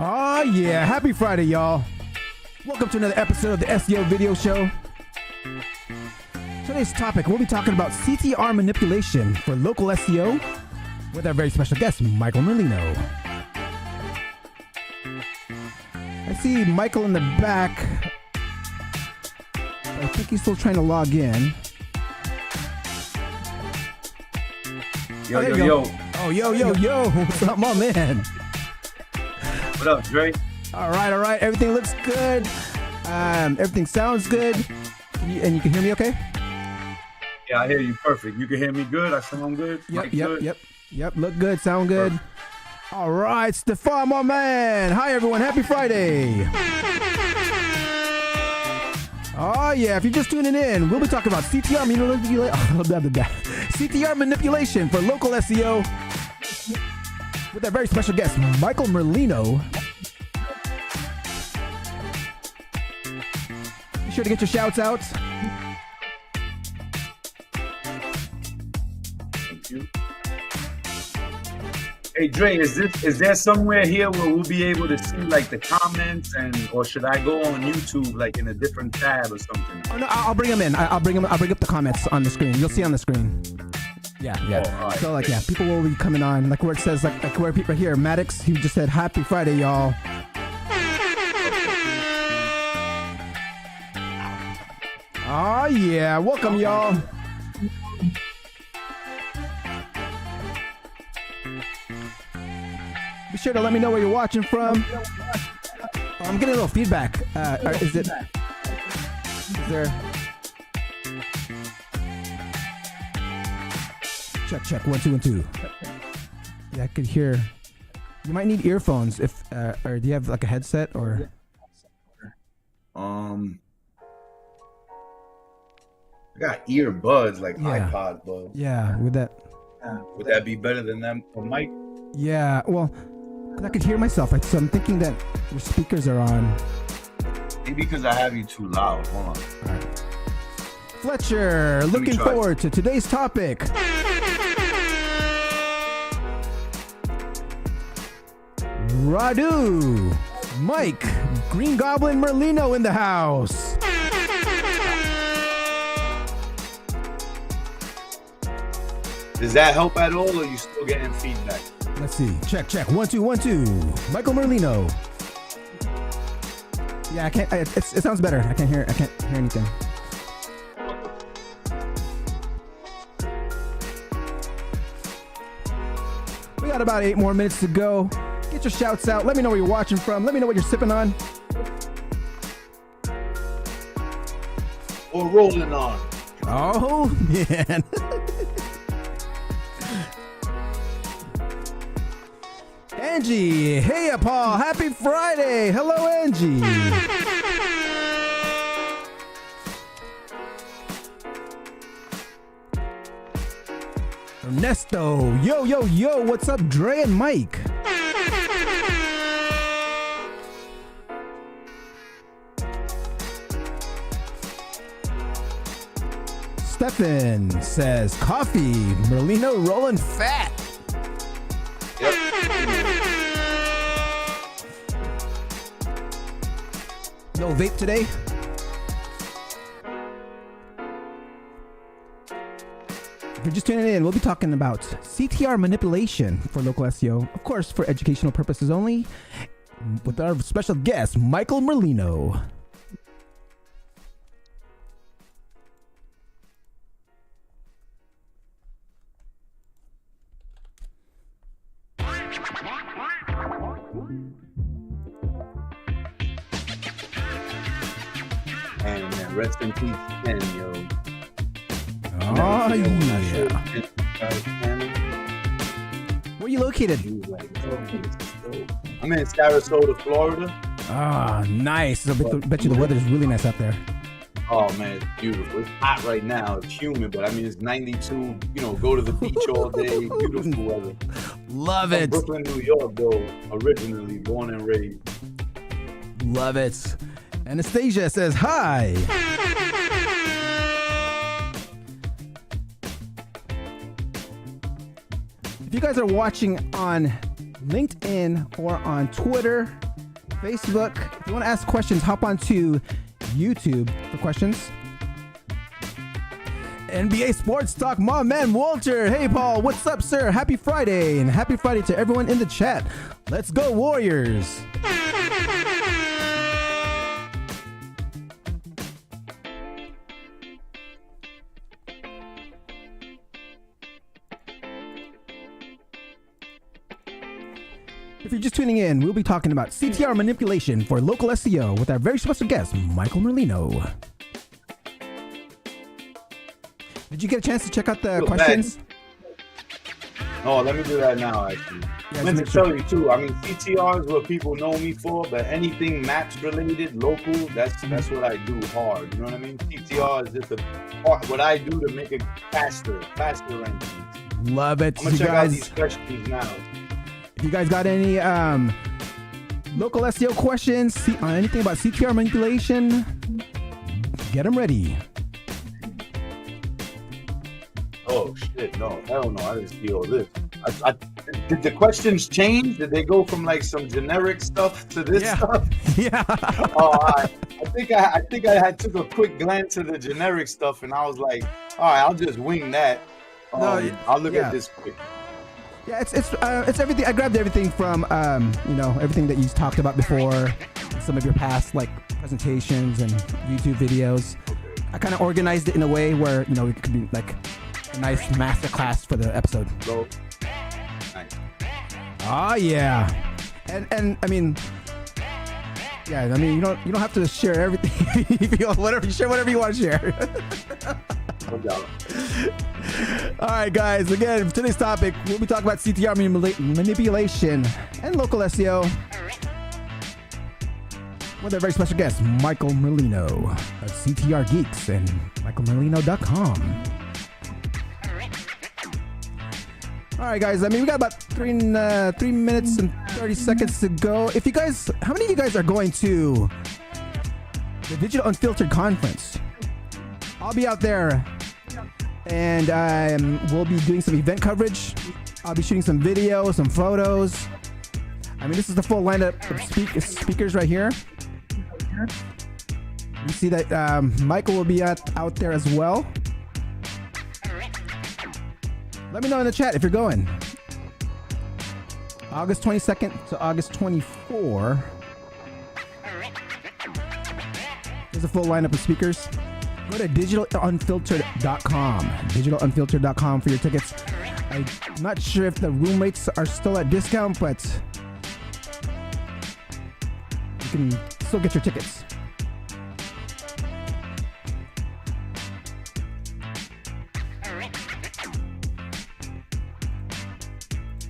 Oh yeah, happy Friday, y'all. Welcome to another episode of the SEO video show. Today's topic, we'll be talking about CTR manipulation for local SEO with our very special guest, Michael Merlino. I see Michael in the back. I think he's still trying to log in. Yo. Oh, yo. What's up, my man? What up, Dre? All right. Everything looks good. Everything sounds good. And you can hear me okay? Yeah, I hear you perfect. You can hear me good? I sound good? Yep. Look good, sound good. Perfect. All right, Stefan, my man. Hi, everyone. Happy Friday. Oh, yeah. If you're just tuning in, we'll be talking about CTR manipulation for local SEO with our very special guest, Michael Merlino. Be sure to get your shouts out. Thank you. Hey Dre, is there somewhere here where we'll be able to see like the comments, or should I go on YouTube like in a different tab or something? Oh no, I'll bring them in. I'll bring up the comments on the screen. You'll see on the screen. Yeah. Oh, right. So people will be coming on, like where it says like where people right here. Maddox, he just said Happy Friday, y'all. Oh yeah, welcome y'all. Be sure to let me know where you're watching from. I'm getting a little feedback. Is there? Check 1 2 1 2. Yeah, I could hear. You might need earphones if or do you have like a headset or? I got earbuds, like iPod buds. Yeah, would that be better than them for mic? Yeah, well, I could hear myself. So I'm thinking that your speakers are on. Maybe because I have you too loud. Hold on. All right. Fletcher, looking forward to today's topic. Radu, Mike, Green Goblin Merlino in the house. Does that help at all, or are you still getting feedback? Let's see. Check. 1 2 1 2. Michael Merlino. Yeah, I can't. It sounds better. I can't hear anything. We got about 8 more minutes to go. Get your shouts out. Let me know where you're watching from. Let me know what you're sipping on. Or rolling on. Oh, man. Angie. Hey, Paul. Happy Friday. Hello, Angie. Ernesto. Yo. What's up, Dre and Mike? Stefan says, coffee, Merlino rolling fat. Yep. No vape today? If you're just tuning in, we'll be talking about CTR manipulation for local SEO, of course, for educational purposes only, with our special guest, Michael Merlino. And rest in peace, Ken, yo. Oh, yeah. Where are you located? I'm in Sarasota, Florida. Ah, nice. I bet you the weather is really nice out there. Oh, man, it's beautiful. It's hot right now. It's humid, but I mean, it's 92. Go to the beach all day. Beautiful weather. Love it. Brooklyn, New York, though. Originally born and raised. Love it. Anastasia says hi. If you guys are watching on LinkedIn or on Twitter, Facebook. If you want to ask questions, hop onto YouTube for questions. NBA Sports Talk, my man Walter. Hey, Paul, what's up, sir? Happy Friday, and happy Friday to everyone in the chat. Let's go, Warriors. If you're just tuning in, we'll be talking about CTR manipulation for local SEO with our very special guest, Michael Merlino. Did you get a chance to check out the questions? Oh, let me do that now, actually. Yeah, I meant to tell you, too. I mean, CTR is what people know me for, but anything maps related, local, that's what I do hard. You know what I mean? CTR is just what I do to make it faster rankings. Love it. I'm going to check out these questions now. If you guys got any local SEO questions, anything about CTR manipulation, get them ready. Oh shit, no, hell no, I didn't see all this. Did the questions change? Did they go from like some generic stuff to this stuff? Yeah. I think I had took a quick glance at the generic stuff and I was like, all right, I'll just wing that. I'll look at this quick. Yeah, it's everything. I grabbed everything from everything that you talked about before, some of your past like presentations and YouTube videos. Okay. I kind of organized it in a way where it could be like a nice masterclass for the episode. So, nice. Oh yeah, and I mean, yeah, I mean you don't have to share everything. If you want, share whatever you want to share. No doubt. All right, guys. Again, for today's topic, we'll be talking about CTR manipulation and local SEO with our very special guest, Michael Merlino of CTR Geeks and michaelmerlino.com. All right, guys. I mean, we got about 3 minutes and 30 seconds to go. How many of you guys are going to the Digital Unfiltered Conference? I'll be out there, and we'll be doing some event coverage. I'll be shooting some videos, some photos. I mean, this is the full lineup of speakers right here. You see that Michael will be out there as well. Let me know in the chat if you're going. August 22nd to August 24. There's a full lineup of speakers. Go to digitalunfiltered.com. Digitalunfiltered.com for your tickets. I'm not sure if the room rates are still at discount, but you can still get your tickets.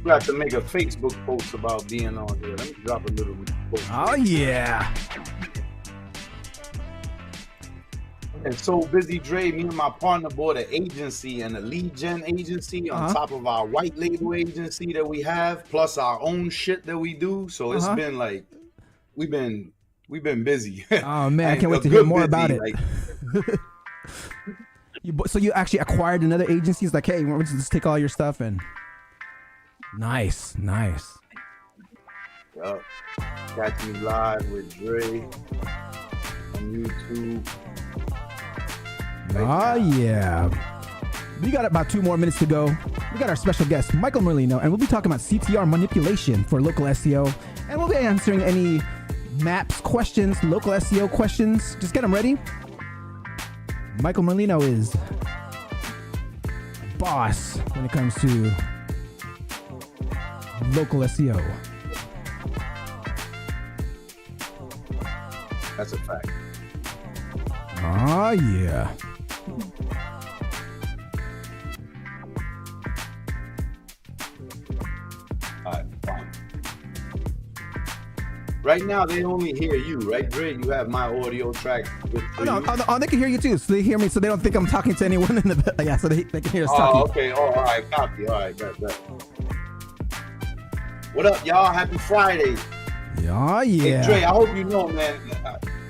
We have to make a Facebook post about being on here. Let me drop a little post. Oh yeah. And so busy, Dre. Me and my partner bought an agency and a lead gen agency on top of our white label agency that we have, plus our own shit that we do. So it's been like we've been busy. Oh man, I can't wait to hear more about it. Like, so you actually acquired another agency? It's like, hey, we'll just take all your stuff and nice. Yup. Catch me live with Dre on YouTube. Oh yeah. We got about 2 more minutes to go. We got our special guest, Michael Merlino, and we'll be talking about CTR manipulation for local SEO. And we'll be answering any maps questions, local SEO questions. Just get them ready. Michael Merlino is a boss when it comes to local SEO. That's a fact. Oh yeah. All right, fine. Right now, they only hear you, right, Dre? You have my audio track. They can hear you too, so they hear me, so they don't think I'm talking to anyone in the yeah. So they can hear us talking. Oh, okay. Oh, all right. Copy. All right. Bet. What up, y'all? Happy Friday. Yeah. Hey, Dre, I hope you know, man.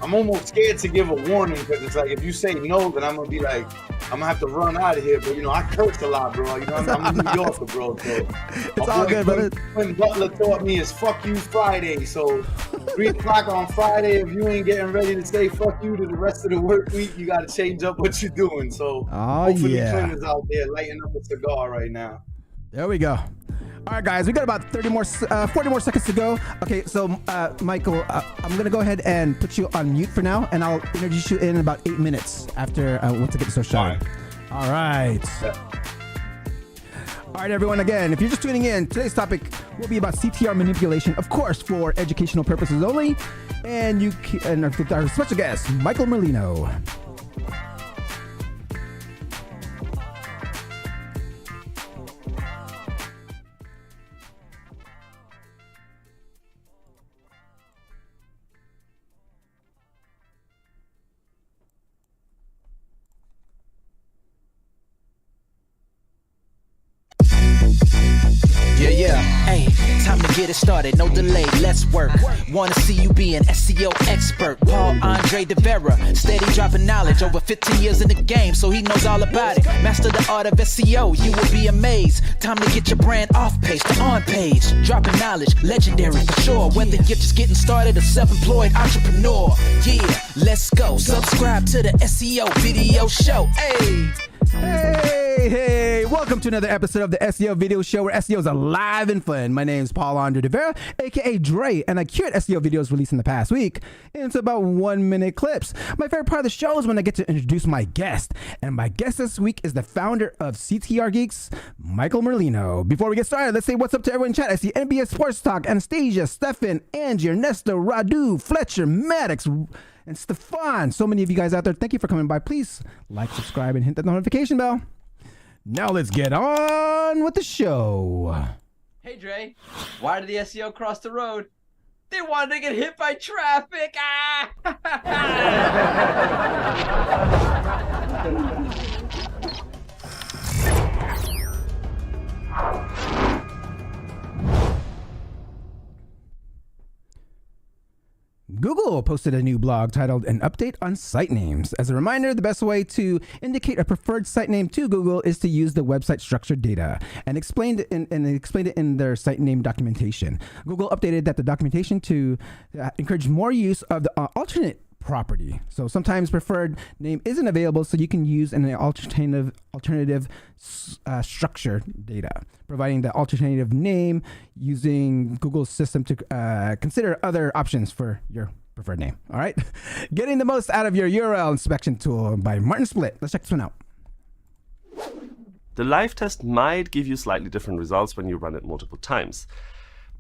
I'm almost scared to give a warning because it's like if you say no, then I'm gonna be like, I'm gonna have to run out of here, but you know, I curse a lot, bro. You know, I'm a New Yorker, bro. So it's all good, brother. Clint Butler taught me is fuck you Friday. So 3 o'clock on Friday, if you ain't getting ready to say fuck you to the rest of the work week, you gotta change up what you're doing. So hopefully Clint is out there lighting up a cigar right now. There we go. All right, guys, we got about 40 more seconds to go. Okay, so Michael, I'm gonna go ahead and put you on mute for now, and I'll introduce you in about 8 minutes after once I get the show started. All right. All right, everyone. Again, if you're just tuning in, today's topic will be about CTR manipulation, of course, for educational purposes only, and with our special guest, Michael Merlino. Hey, time to get it started, no delay, let's work. Wanna see you be an SEO expert. Paul Andre De Vera, steady dropping knowledge. Over 15 years in the game, so he knows all about it. Master the art of SEO, you will be amazed. Time to get your brand off page to on page. Dropping knowledge, legendary for sure. Whether you're just getting started or self-employed entrepreneur. Yeah, let's go. Subscribe to the SEO video show. Hey! Hey, welcome to another episode of the SEO video show where SEO is alive and fun. My name is Paul Andre De Vera, aka Dre, and I curate SEO videos released in the past week into about 1-minute clips. My favorite part of the show is when I get to introduce my guest, and my guest this week is the founder of CTR Geeks, Michael Merlino. Before we get started, let's say what's up to everyone in chat. I see NBA Sports Talk, Anastasia, Stefan, Angie, Ernesto, Radu, Fletcher, Maddox, and Stefan. So many of you guys out there, thank you for coming by. Please like, subscribe, and hit that notification bell. Now let's get on with the show. Hey Dre, why did the SEO cross the road? They wanted to get hit by traffic. Google posted a new blog titled An Update on Site Names. As a reminder, the best way to indicate a preferred site name to Google is to use the website structured data and explained it in their site name documentation. Google updated that the documentation to encourage more use of the alternate property. So sometimes preferred name isn't available, so you can use an alternative structure data, providing the alternative name using Google's system to consider other options for your preferred name. All right. Getting the most out of your URL inspection tool by Martin Splitt. Let's check this one out. The live test might give you slightly different results when you run it multiple times.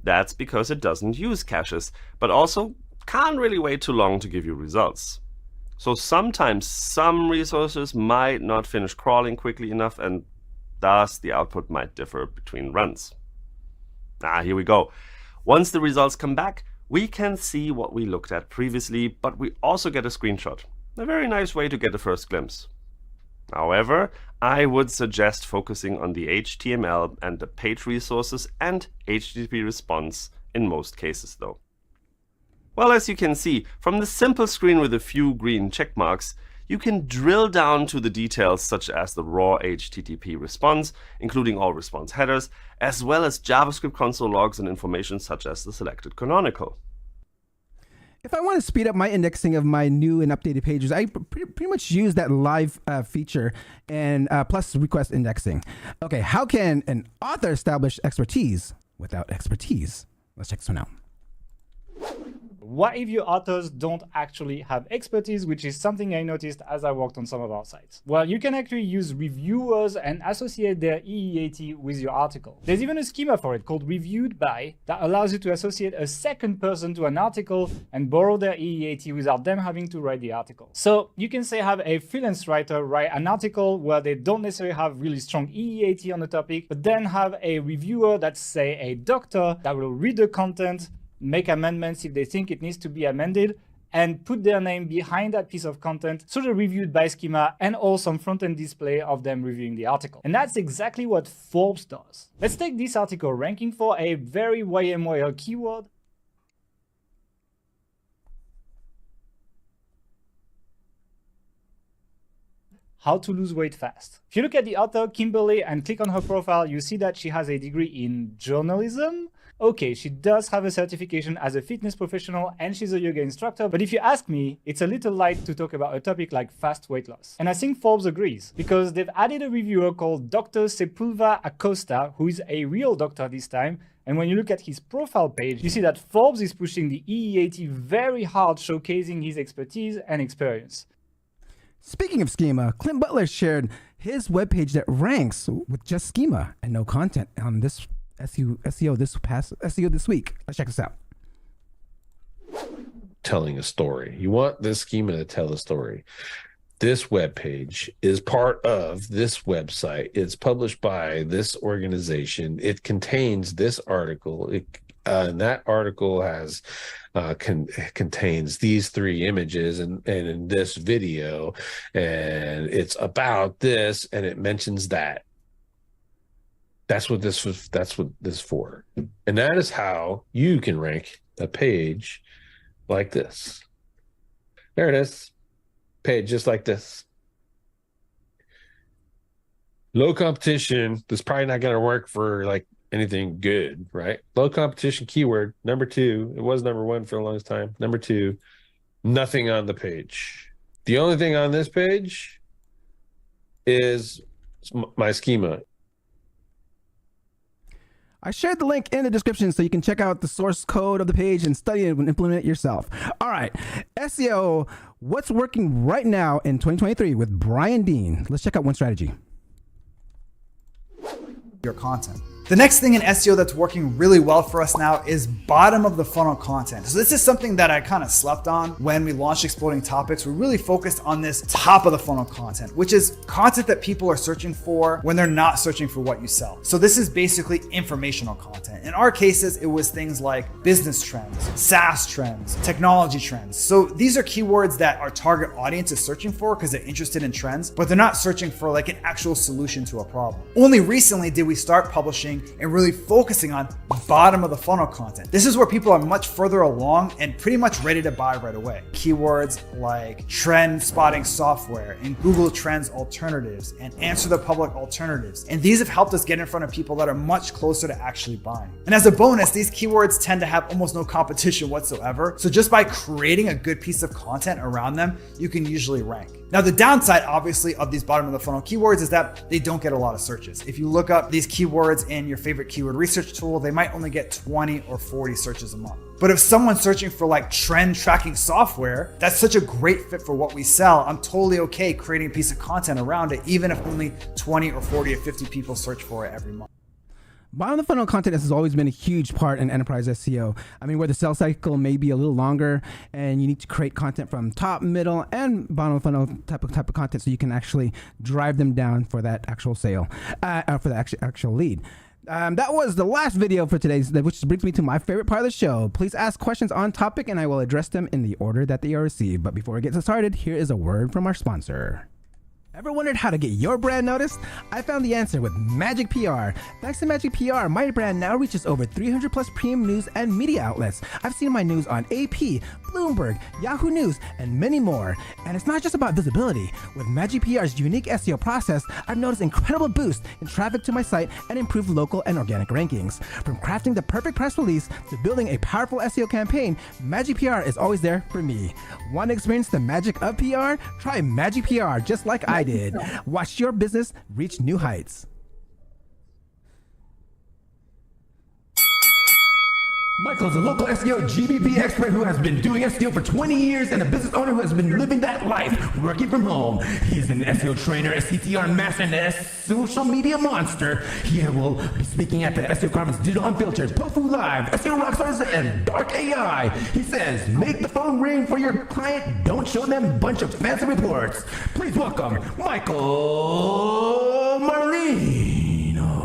That's because it doesn't use caches, but also can't really wait too long to give you results. So sometimes some resources might not finish crawling quickly enough, and thus the output might differ between runs. Here we go. Once the results come back, we can see what we looked at previously, but we also get a screenshot. A very nice way to get a first glimpse. However, I would suggest focusing on the HTML and the page resources and HTTP response in most cases though. Well, as you can see, from the simple screen with a few green check marks, you can drill down to the details such as the raw HTTP response, including all response headers, as well as JavaScript console logs and information such as the selected canonical. If I want to speed up my indexing of my new and updated pages, I pretty much use that live feature and plus request indexing. Okay, how can an author establish expertise without expertise? Let's check this one out. What if your authors don't actually have expertise, which is something I noticed as I worked on some of our sites? Well, you can actually use reviewers and associate their EEAT with your article. There's even a schema for it called reviewed by that allows you to associate a second person to an article and borrow their EEAT without them having to write the article. So you can say have a freelance writer write an article where they don't necessarily have really strong EEAT on the topic, but then have a reviewer that's say a doctor that will read the content, make amendments if they think it needs to be amended, and put their name behind that piece of content through the reviewed by schema and or some front-end display of them reviewing the article. And that's exactly what Forbes does. Let's take this article ranking for a very YMYL keyword. How to Lose Weight Fast. If you look at the author, Kimberly, and click on her profile, you see that she has a degree in journalism. Okay, she does have a certification as a fitness professional and she's a yoga instructor, but if you ask me, it's a little light to talk about a topic like fast weight loss. And I think Forbes agrees, because they've added a reviewer called Dr. Sepulva Acosta, who is a real doctor this time. And when you look at his profile page, you see that Forbes is pushing the EEAT very hard, showcasing his expertise and experience. Speaking of schema, Clint Butler shared his webpage that ranks with just schema and no content on this SEO this week. Let's check this out. Telling a story. You want this schema to tell a story. This webpage is part of this website. It's published by this organization. It contains this article. And that article has contains these 3 images and in this video, and it's about this, and it mentions that. That's what this for. And that is how you can rank a page like this. There it is. Page just like this. Low competition. This is probably not going to work for like anything good, right? Low competition keyword. Number 2. It was number 1 for the longest time. Number 2, nothing on the page. The only thing on this page is my schema. I shared the link in the description so you can check out the source code of the page and study it and implement it yourself. All right, SEO, what's working right now in 2023 with Brian Dean. Let's check out one strategy. Your content. The next thing in SEO that's working really well for us now is bottom of the funnel content. So this is something that I kind of slept on when we launched Exploding Topics. We really focused on this top of the funnel content, which is content that people are searching for when they're not searching for what you sell. So this is basically informational content. In our cases, it was things like business trends, SaaS trends, technology trends. So these are keywords that our target audience is searching for because they're interested in trends, but they're not searching for like an actual solution to a problem. Only recently did we start publishing and really focusing on bottom of the funnel content. This is where people are much further along and pretty much ready to buy right away. Keywords like trend spotting software and Google Trends alternatives and answer the public alternatives. And these have helped us get in front of people that are much closer to actually buying. And as a bonus, these keywords tend to have almost no competition whatsoever. So just by creating a good piece of content around them, you can usually rank. Now, the downside, obviously, of these bottom of the funnel keywords is that they don't get a lot of searches. If you look up these keywords in your favorite keyword research tool, they might only get 20 or 40 searches a month. But if someone's searching for like trend tracking software, that's such a great fit for what we sell. I'm totally okay creating a piece of content around it, even if only 20 or 40 or 50 people search for it every month. Bottom of the funnel content has always been a huge part in enterprise SEO. I mean, where the sales cycle may be a little longer and you need to create content from top, middle, and bottom of the funnel type of content so you can actually drive them down for that actual sale, for the actual lead. That was the last video for today, which brings me to my favorite part of the show. Please ask questions on topic and I will address them in the order that they are received. But before we get started, here is a word from our sponsor. Ever wondered how to get your brand noticed? I found the answer with Magic PR. Thanks to Magic PR, my brand now reaches over 300 plus premium news and media outlets. I've seen my news on AP, Bloomberg, Yahoo News, and many more. And it's not just about visibility. With Magic PR's unique SEO process, I've noticed incredible boost in traffic to my site and improved local and organic rankings. From crafting the perfect press release to building a powerful SEO campaign, Magic PR is always there for me. Want to experience the magic of PR? Try Magic PR just like I did. Watch your business reach new heights. Michael's a local SEO GBB expert who has been doing SEO for 20 years and a business owner who has been living that life, working from home. He's an SEO trainer, a CTR master, and a social media monster. He will be speaking at the SEO conference Digital Unfiltered, Tofu Live, SEO Rockstars, and Dark AI. He says, make the phone ring for your client. Don't show them a bunch of fancy reports. Please welcome Michael Merlino.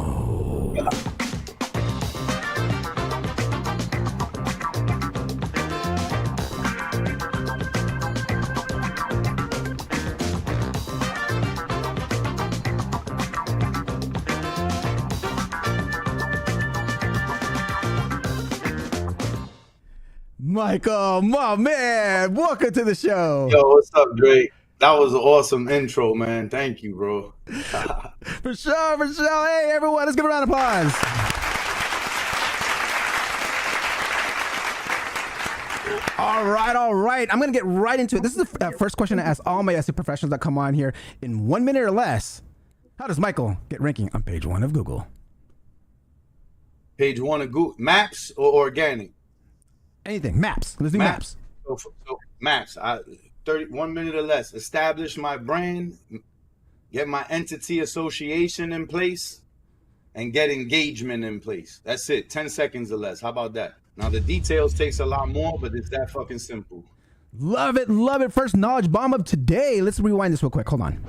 Michael, my man, welcome to the show. Yo, what's up, Drake? That was an awesome intro, man. Thank you, bro. For sure, for sure. Hey, everyone, let's give a round of applause. All right. I'm going to get right into it. This is the first question I ask all my SEO professionals that come on here in 1 minute or less. How does Michael get ranking on page 1 of Google? Page 1 of Google. Maps or organic? Anything. Maps. Let's do maps. So maps. 1 minute or less. Establish my brand, get my entity association in place, and get engagement in place. That's it. 10 seconds or less. How about that? Now, the details takes a lot more, but it's that fucking simple. Love it. Love it. First knowledge bomb of today. Let's rewind this real quick. Hold on.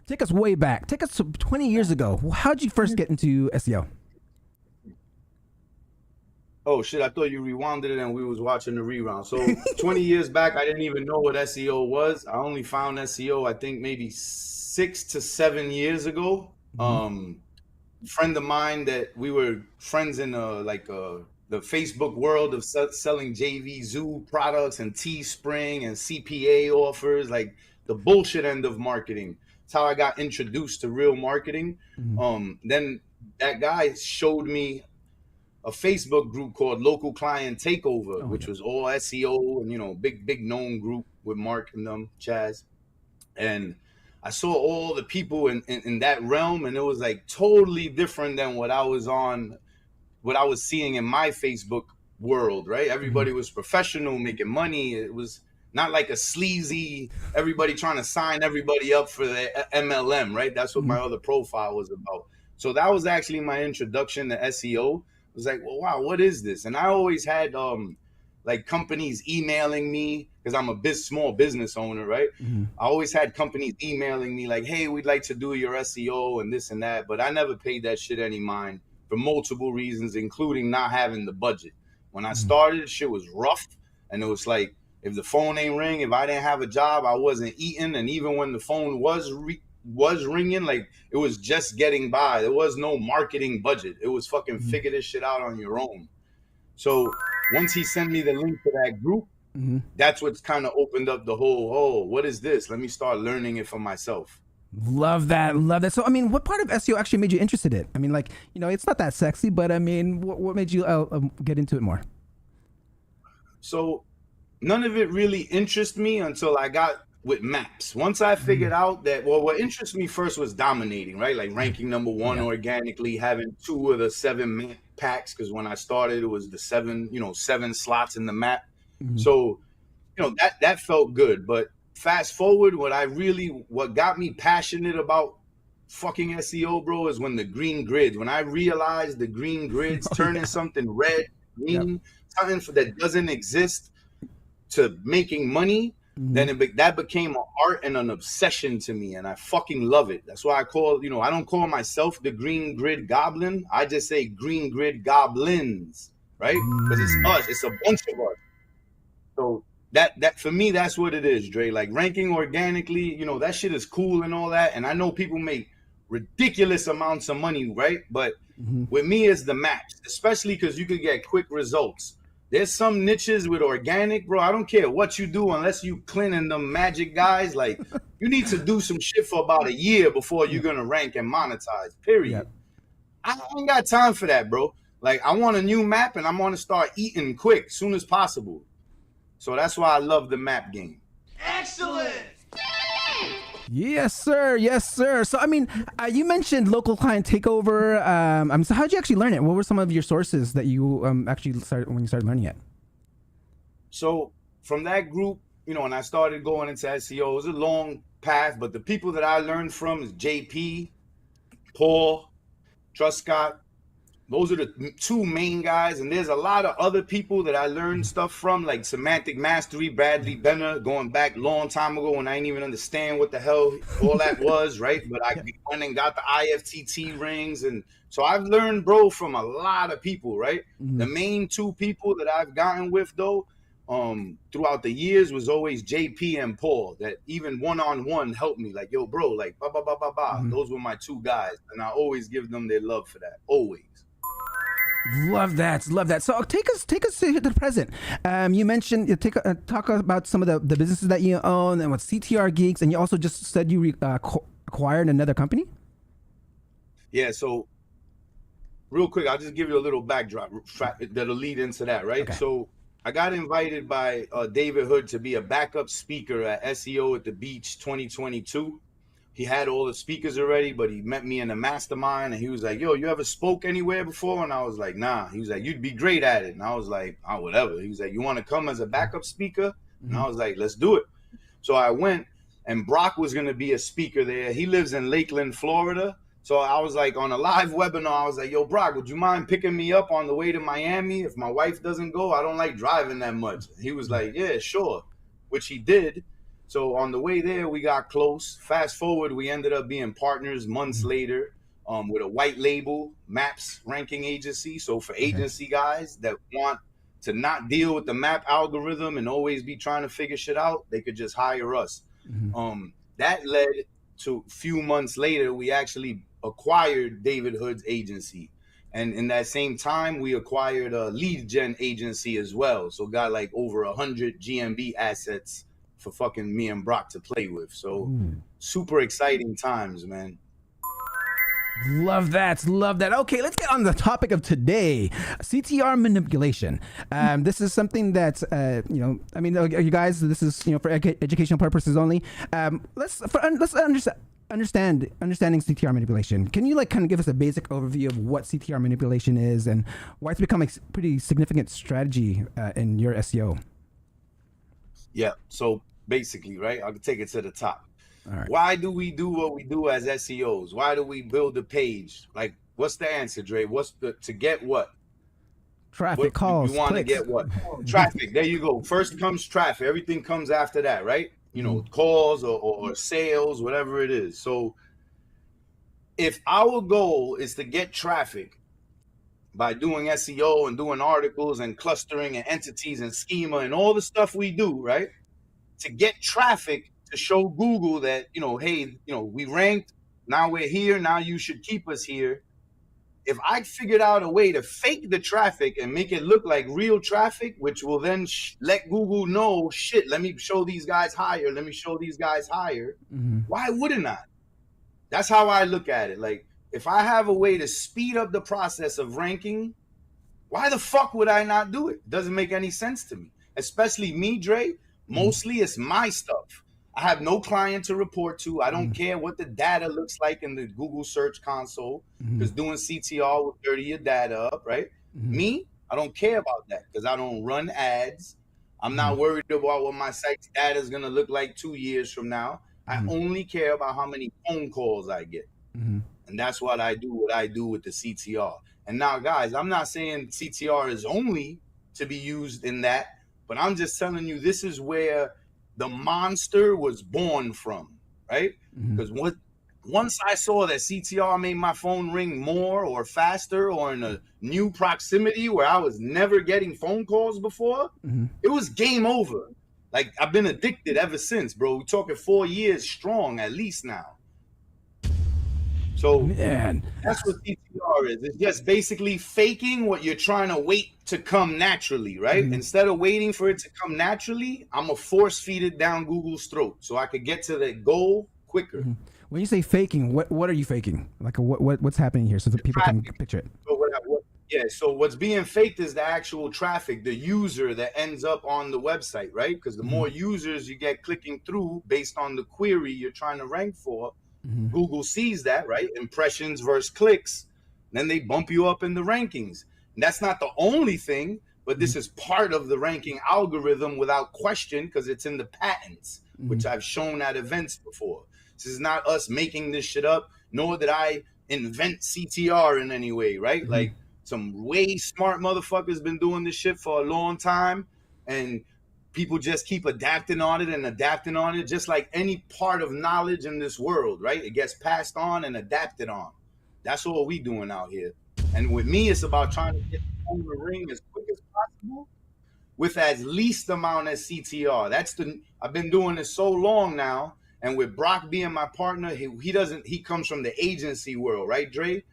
Take us way back. Take us to 20 years ago. How'd you first get into SEO? Oh, shit. I thought you rewinded it and we was watching the rerun. So 20 years back, I didn't even know what SEO was. I only found SEO, I think, maybe 6 to 7 years ago. Friend of mine that we were friends in the Facebook world of selling JV Zoo products and Teespring and CPA offers, like the bullshit end of marketing. That's how I got introduced to real marketing. Then that guy showed me a Facebook group called Local Client Takeover, which was all SEO and, big known group with Mark and them, Chaz. And I saw all the people in that realm, and it was like totally different than what I was seeing in my Facebook world, right? Everybody was professional, making money. It was not like a sleazy, everybody trying to sign everybody up for the MLM, right? That's what my other profile was about. So that was actually my introduction to SEO. It was like, well, wow, what is this? And I always had like companies emailing me, because I'm a small business owner, right? I always had companies emailing me like, hey, we'd like to do your SEO and this and that. But I never paid that shit any mind for multiple reasons, including not having the budget. When I started, shit was rough. And it was like, if the phone ain't ring, if I didn't have a job, I wasn't eating. And even when the phone was ringing, like it was just getting by. There was no marketing budget. It was fucking figure this shit out on your own. So once he sent me the link to that group, that's what's kind of opened up the whole, what is this? Let me start learning it for myself. Love that. So, what part of SEO actually made you interested in it? It's not that sexy, but what made you get into it more? So none of it really interested me until I got with maps. Once I figured out that, what interested me first was dominating, right? Like ranking number 1 organically, having 2 of the 7 map packs, because when I started, it was the 7 slots in the map. So, that felt good. But fast forward, what got me passionate about fucking SEO, bro, is when I realized the green grids turning something red, green, something that doesn't exist to making money, then that became an art and an obsession to me, and I fucking love it. That's why I don't call myself the green grid goblin. I just say green grid goblins, right? Because it's us. It's a bunch of us. So that for me, that's what it is, Dre. Like ranking organically, that shit is cool and all that. And I know people make ridiculous amounts of money, right? But with me, it's the maps, especially because you could get quick results. There's some niches with organic, bro. I don't care what you do unless you Clint and them magic guys. Like, you need to do some shit for about a year before you're going to rank and monetize, period. I ain't got time for that, bro. Like, I want a new map and I'm going to start eating quick, as soon as possible. So that's why I love the map game. Excellent! Yes, sir. So, you mentioned Local Client Takeover. So how'd you actually learn it? What were some of your sources that you actually started when you started learning it? So from that group, when I started going into SEO, it was a long path, but the people that I learned from is JP, Paul, Truscott. Those are the 2 main guys, and there's a lot of other people that I learned stuff from, like Semantic Mastery, Bradley Benner, going back a long time ago when I didn't even understand what the hell all that was, right? But I went and got the IFTT rings, and so I've learned, bro, from a lot of people, right? The main 2 people that I've gotten with, though, throughout the years was always JP and Paul, that even one-on-one helped me, like, yo, bro, like, Those were my 2 guys, and I always give them their love for that, always. Love that. Love that. So take us to the present. You mentioned talk about some of the businesses that you own and what CTR Geeks, and you also just said you acquired another company. Yeah. So real quick, I'll just give you a little backdrop that'll lead into that, right? Okay. So I got invited by David Hood to be a backup speaker at SEO at the Beach 2022. He had all the speakers already, but he met me in the mastermind and he was like, yo, you ever spoke anywhere before? And I was like, nah. He was like, you'd be great at it. And I was like, oh, whatever. He was like, you want to come as a backup speaker? And I was like, let's do it. So I went, and Brock was going to be a speaker there. He lives in Lakeland, Florida. So I was like, on a live webinar, I was like, yo, Brock, would you mind picking me up on the way to Miami? If my wife doesn't go, I don't like driving that much. He was like, yeah, sure, which he did. So on the way there, we got close. Fast forward, we ended up being partners months later with a white label maps ranking agency. So for agency guys that want to not deal with the map algorithm and always be trying to figure shit out, they could just hire us. That led to a few months later, we actually acquired David Hood's agency. And in that same time, we acquired a lead gen agency as well. So got like over 100 GMB assets for fucking me and Brock to play with. So super exciting times, man. Love that. Love that. Okay, let's get on the topic of today, CTR manipulation. This is something that, you guys, this is, for educational purposes only. Let's understanding CTR manipulation. Can you kind of give us a basic overview of what CTR manipulation is and why it's become a pretty significant strategy in your SEO? Yeah. So basically, right, I'll take it to the top. All right. Why do we do what we do as SEOs? Why do we build a page? Like, what's the answer, Dre? To get what? Traffic, calls, you want to clicks. get what? Traffic. There you go. First comes traffic. Everything comes after that, right? Calls or sales, whatever it is. So if our goal is to get traffic by doing SEO and doing articles and clustering and entities and schema and all the stuff we do, right? To get traffic to show Google that, hey, we ranked, now we're here, now you should keep us here. If I figured out a way to fake the traffic and make it look like real traffic, which will then let Google know, shit, let me show these guys higher, let me show these guys higher, why wouldn't I? That's how I look at it. Like, if I have a way to speed up the process of ranking, why the fuck would I not do it? It doesn't make any sense to me. Especially me, Dre, mostly it's my stuff. I have no client to report to. I don't care what the data looks like in the Google Search Console, because doing CTR will dirty your data up, right? Me, I don't care about that because I don't run ads. I'm not worried about what my site's data is going to look like 2 years from now. I only care about how many phone calls I get. And that's what I do with the CTR. And now, guys, I'm not saying CTR is only to be used in that, but I'm just telling you this is where the monster was born from, right? Because once I saw that CTR made my phone ring more or faster or in a new proximity where I was never getting phone calls before, it was game over. Like, I've been addicted ever since, bro. We're talking 4 years strong at least now. So that's what CTR is. It's just basically faking what you're trying to wait to come naturally, right? Instead of waiting for it to come naturally, I'm going to force feed it down Google's throat so I could get to the goal quicker. When you say faking, what are you faking? Like what's happening here so that people can picture it? So what's being faked is the actual traffic, the user that ends up on the website, right? Because the more users you get clicking through based on the query you're trying to rank for, Google sees that, right? Impressions versus clicks. Then they bump you up in the rankings. And that's not the only thing, but this is part of the ranking algorithm without question because it's in the patents, which I've shown at events before. This is not us making this shit up, nor did I invent CTR in any way, right? Like, some way smart motherfuckers been doing this shit for a long time, and people just keep adapting on it, just like any part of knowledge in this world, right? It gets passed on and adapted on. That's what we doing out here. And with me, it's about trying to get on the ring as quick as possible with as least amount as CTR. I've been doing this so long now, and with Brock being my partner, he comes from the agency world, right, Dre?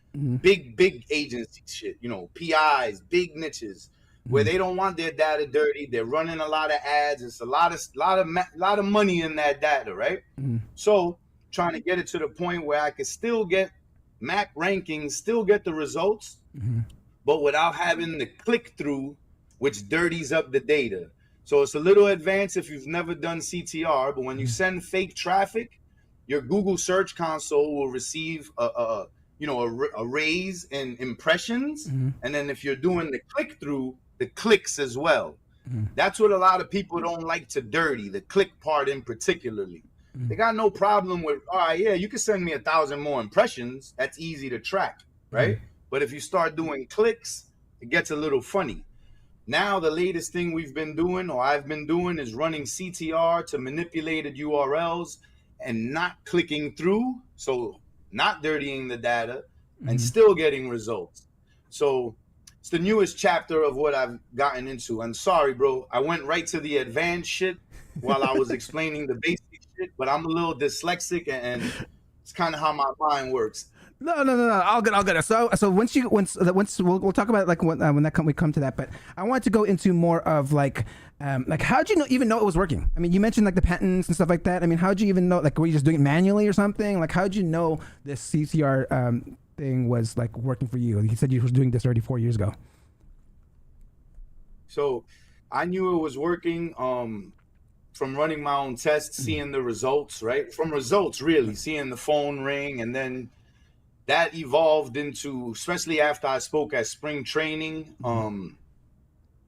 big agency shit, you know, PIs, big niches, where they don't want their data dirty. They're running a lot of ads. It's a lot of money in that data, right? So trying to get it to the point where I could still get map rankings, still get the results, but without having the click through, which dirties up the data. So it's a little advanced if you've never done CTR, but when you send fake traffic, your Google Search Console will receive a raise in impressions, and then if you're doing the click through, the clicks as well. That's what a lot of people don't like to dirty, the click part in particularly. They got no problem with, all right, yeah, you can send me 1,000 more impressions. That's easy to track, right? But if you start doing clicks, it gets a little funny. Now, the latest thing we've been doing, or I've been doing, is running CTR to manipulated URLs and not clicking through, so not dirtying the data, and still getting results. So it's the newest chapter of what I've gotten into. And sorry, bro, I went right to the advanced shit while I was explaining the basic shit, but I'm a little dyslexic, and it's kind of how my mind works. No, all good. So once we'll talk about like when we come to that. But I wanted to go into more of like how'd you even know it was working? I mean, you mentioned like the patents and stuff like that. I mean, how'd you even know? Like, were you just doing it manually or something? Like, how'd you know this CTR thing was like working for you? You said you were doing this already 4 years ago. So I knew it was working from running my own tests, seeing the results, right? From results, really, seeing the phone ring, and then that evolved into, especially after I spoke at spring training in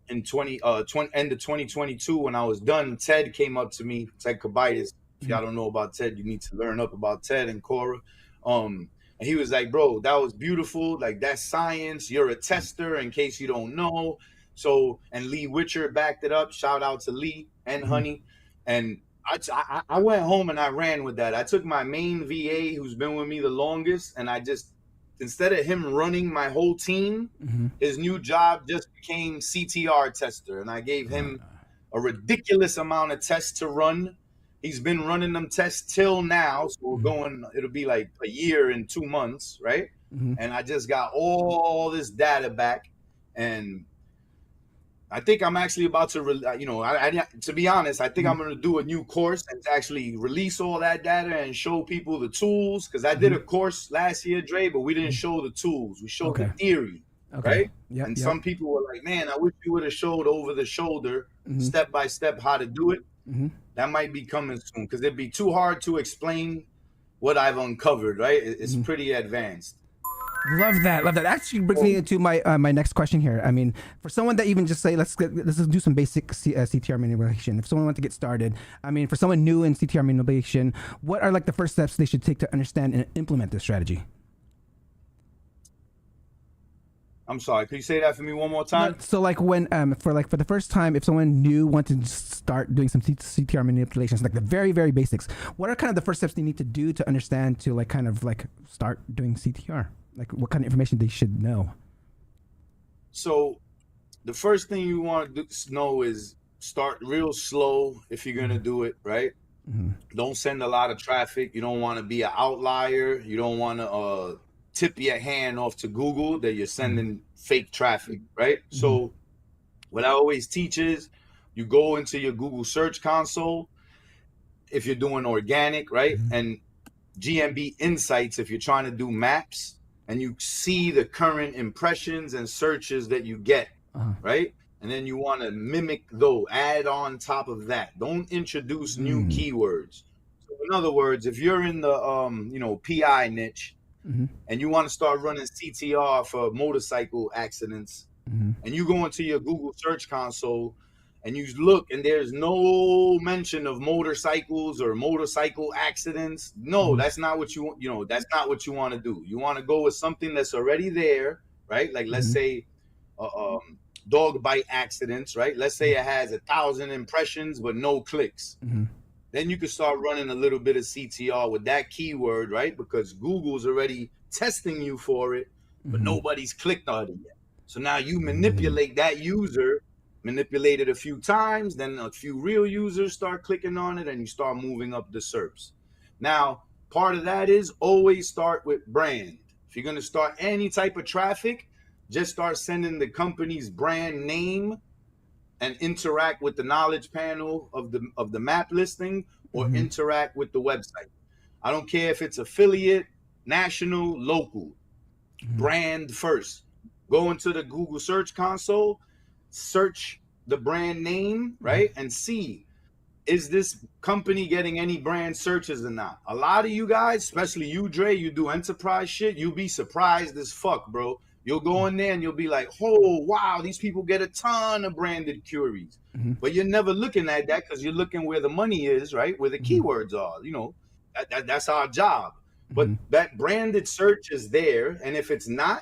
end of 2022, when I was done. Ted came up to me, Ted Kabitis. If y'all don't know about Ted, you need to learn up about Ted and Cora. And he was like, bro, that was beautiful. Like, that's science. You're a tester, in case you don't know. So, and Lee Witcher backed it up. Shout out to Lee and Honey. And I went home and I ran with that. I took my main VA, who's been with me the longest, and I just, instead of him running my whole team, his new job just became CTR tester. And I gave him a ridiculous amount of tests to run. He's been running them tests till now. So we're going, it'll be like a year and 2 months, right? And I just got all this data back. And I think I'm actually about to, to be honest, I think I'm going to do a new course and actually release all that data and show people the tools. Because I did a course last year, Dre, but we didn't show the tools. We showed the theory, right? And some people were like, man, I wish you would have showed over the shoulder, step by step, how to do it. That might be coming soon, because it'd be too hard to explain what I've uncovered, right? It's pretty advanced. Love that. That actually brings me into my my next question here. I mean, for someone that even just say, let's do some basic CTR manipulation. If someone wants to get started, I mean, for someone new in CTR manipulation, what are like the first steps they should take to understand and implement this strategy? I'm sorry, could you say that for me one more time? So like when for the first time, if someone new wanted to start doing some CTR manipulations, like the very, very basics, what are kind of the first steps they need to do to understand to like kind of like start doing CTR? Like what kind of information they should know? So the first thing you want to know is start real slow if you're going to do it, right? Don't send a lot of traffic. You don't want to be an outlier. You don't want to tip your hand off to Google that you're sending fake traffic, right? So what I always teach is you go into your Google Search Console if you're doing organic, right? And GMB Insights if you're trying to do maps, and you see the current impressions and searches that you get, right? And then you want to mimic those, add on top of that. Don't introduce new keywords. So in other words, if you're in the PI niche, and you want to start running CTR for motorcycle accidents, and you go into your Google Search Console and you look and there's no mention of motorcycles or motorcycle accidents, no, that's not what you want. That's not what you want to do. You want to go with something that's already there, right? Like let's say dog bite accidents, right? Let's say it has 1,000 impressions but no clicks. Then you can start running a little bit of CTR with that keyword, right? Because Google's already testing you for it, but nobody's clicked on it yet. So now you manipulate that user, manipulate it a few times, then a few real users start clicking on it, and you start moving up the SERPs. Now, part of that is always start with brand. If you're gonna start any type of traffic, just start sending the company's brand name and interact with the knowledge panel of the map listing, or interact with the website. I don't care if it's affiliate, national, local. Brand first. Go into the Google Search Console, search the brand name, right? And see, is this company getting any brand searches or not? A lot of you guys, especially you, Dre, you do enterprise shit, you'll be surprised as fuck, bro. You'll go in there and you'll be like, oh, wow, these people get a ton of branded queries. But you're never looking at that because you're looking where the money is, right? Where the keywords are, you know, that's our job. But that branded search is there. And if it's not,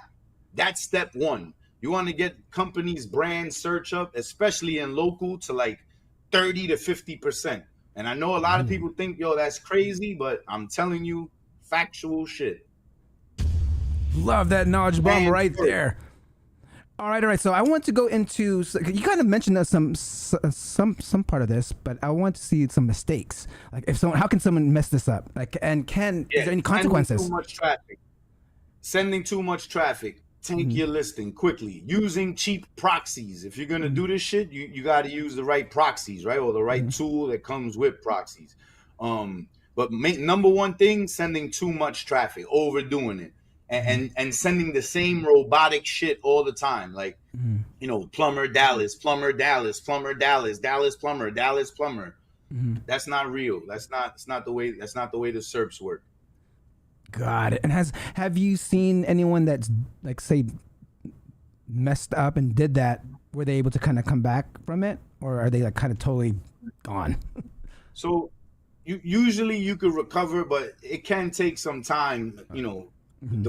that's step one. You want to get companies' brand search up, especially in local, to like 30 to 50%. And I know a lot of people think, yo, that's crazy, but I'm telling you, factual shit. Love that knowledge bomb right there. All right. So I want to go into, you kind of mentioned some part of this, but I want to see some mistakes. Like if someone, how can someone mess this up? Like, and is there any consequences? Sending too much traffic. Tank your listing quickly. Using cheap proxies. If you're gonna do this shit, you got to use the right proxies, right, or the right tool that comes with proxies. But number one thing, sending too much traffic, overdoing it, and sending the same robotic shit all the time, like you know, plumber Dallas, plumber Dallas, plumber Dallas, Dallas plumber, Dallas plumber. That's not real. That's not the way. That's not the way the SERPs work. Got it. And have you seen anyone that's like, say, messed up and did that? Were they able to kind of come back from it, or are they like kind of totally gone? So usually you could recover, but it can take some time, you know,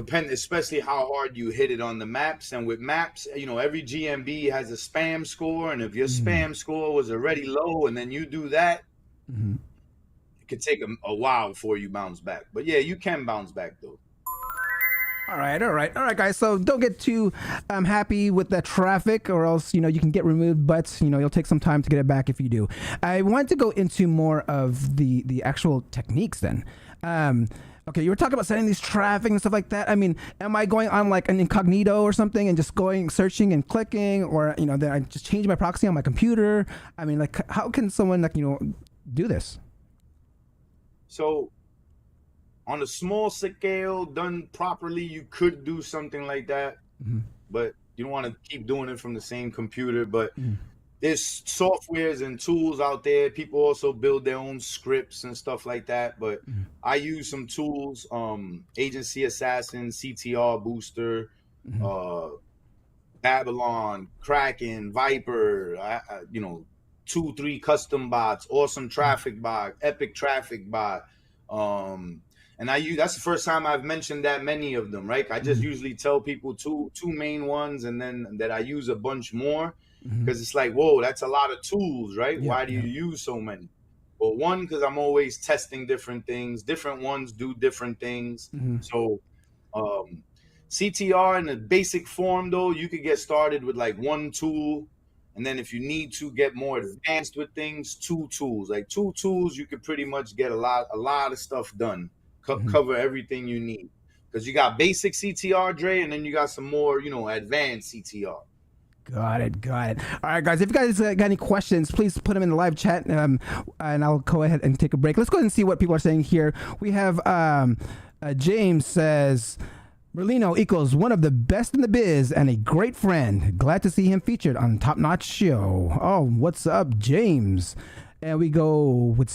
especially how hard you hit it on the maps. And with maps, you know, every GMB has a spam score, and if your spam score was already low and then you do that, could take a while before you bounce back. But yeah, you can bounce back though. All right, guys. So don't get too happy with that traffic, or else, you know, you can get removed, but, you know, you'll take some time to get it back if you do. I want to go into more of the actual techniques then. Okay, you were talking about sending these traffic and stuff like that. I mean, am I going on like an incognito or something and just going, searching and clicking, or, you know, then I just change my proxy on my computer? I mean, like, how can someone, like, you know, do this? So on a small scale, done properly, you could do something like that, but you don't want to keep doing it from the same computer. But there's softwares and tools out there. People also build their own scripts and stuff like that. But I use some tools, Agency Assassin, CTR Booster, Babylon, Kraken, Viper, you know, 2-3 custom bots, Awesome Traffic Bot, Epic Traffic Bot. And that's the first time I've mentioned that many of them, right? I just usually tell people two main ones, and then that I use a bunch more, because it's like, whoa, that's a lot of tools, right? Why do you use so many? Well, one, because I'm always testing different things. Different ones do different things. So CTR in the basic form, though, you could get started with like one tool. And then if you need to get more advanced with things, 2 tools. Like 2 tools, you could pretty much get a lot of stuff done. Cover everything you need. Because you got basic CTR, Dre, and then you got some more, you know, advanced CTR. Got it. All right, guys, if you guys got any questions, please put them in the live chat, and I'll go ahead and take a break. Let's go ahead and see what people are saying here. We have James says, Merlino equals one of the best in the biz and a great friend. Glad to see him featured on Top Notch Show. Oh, what's up, James? And we go with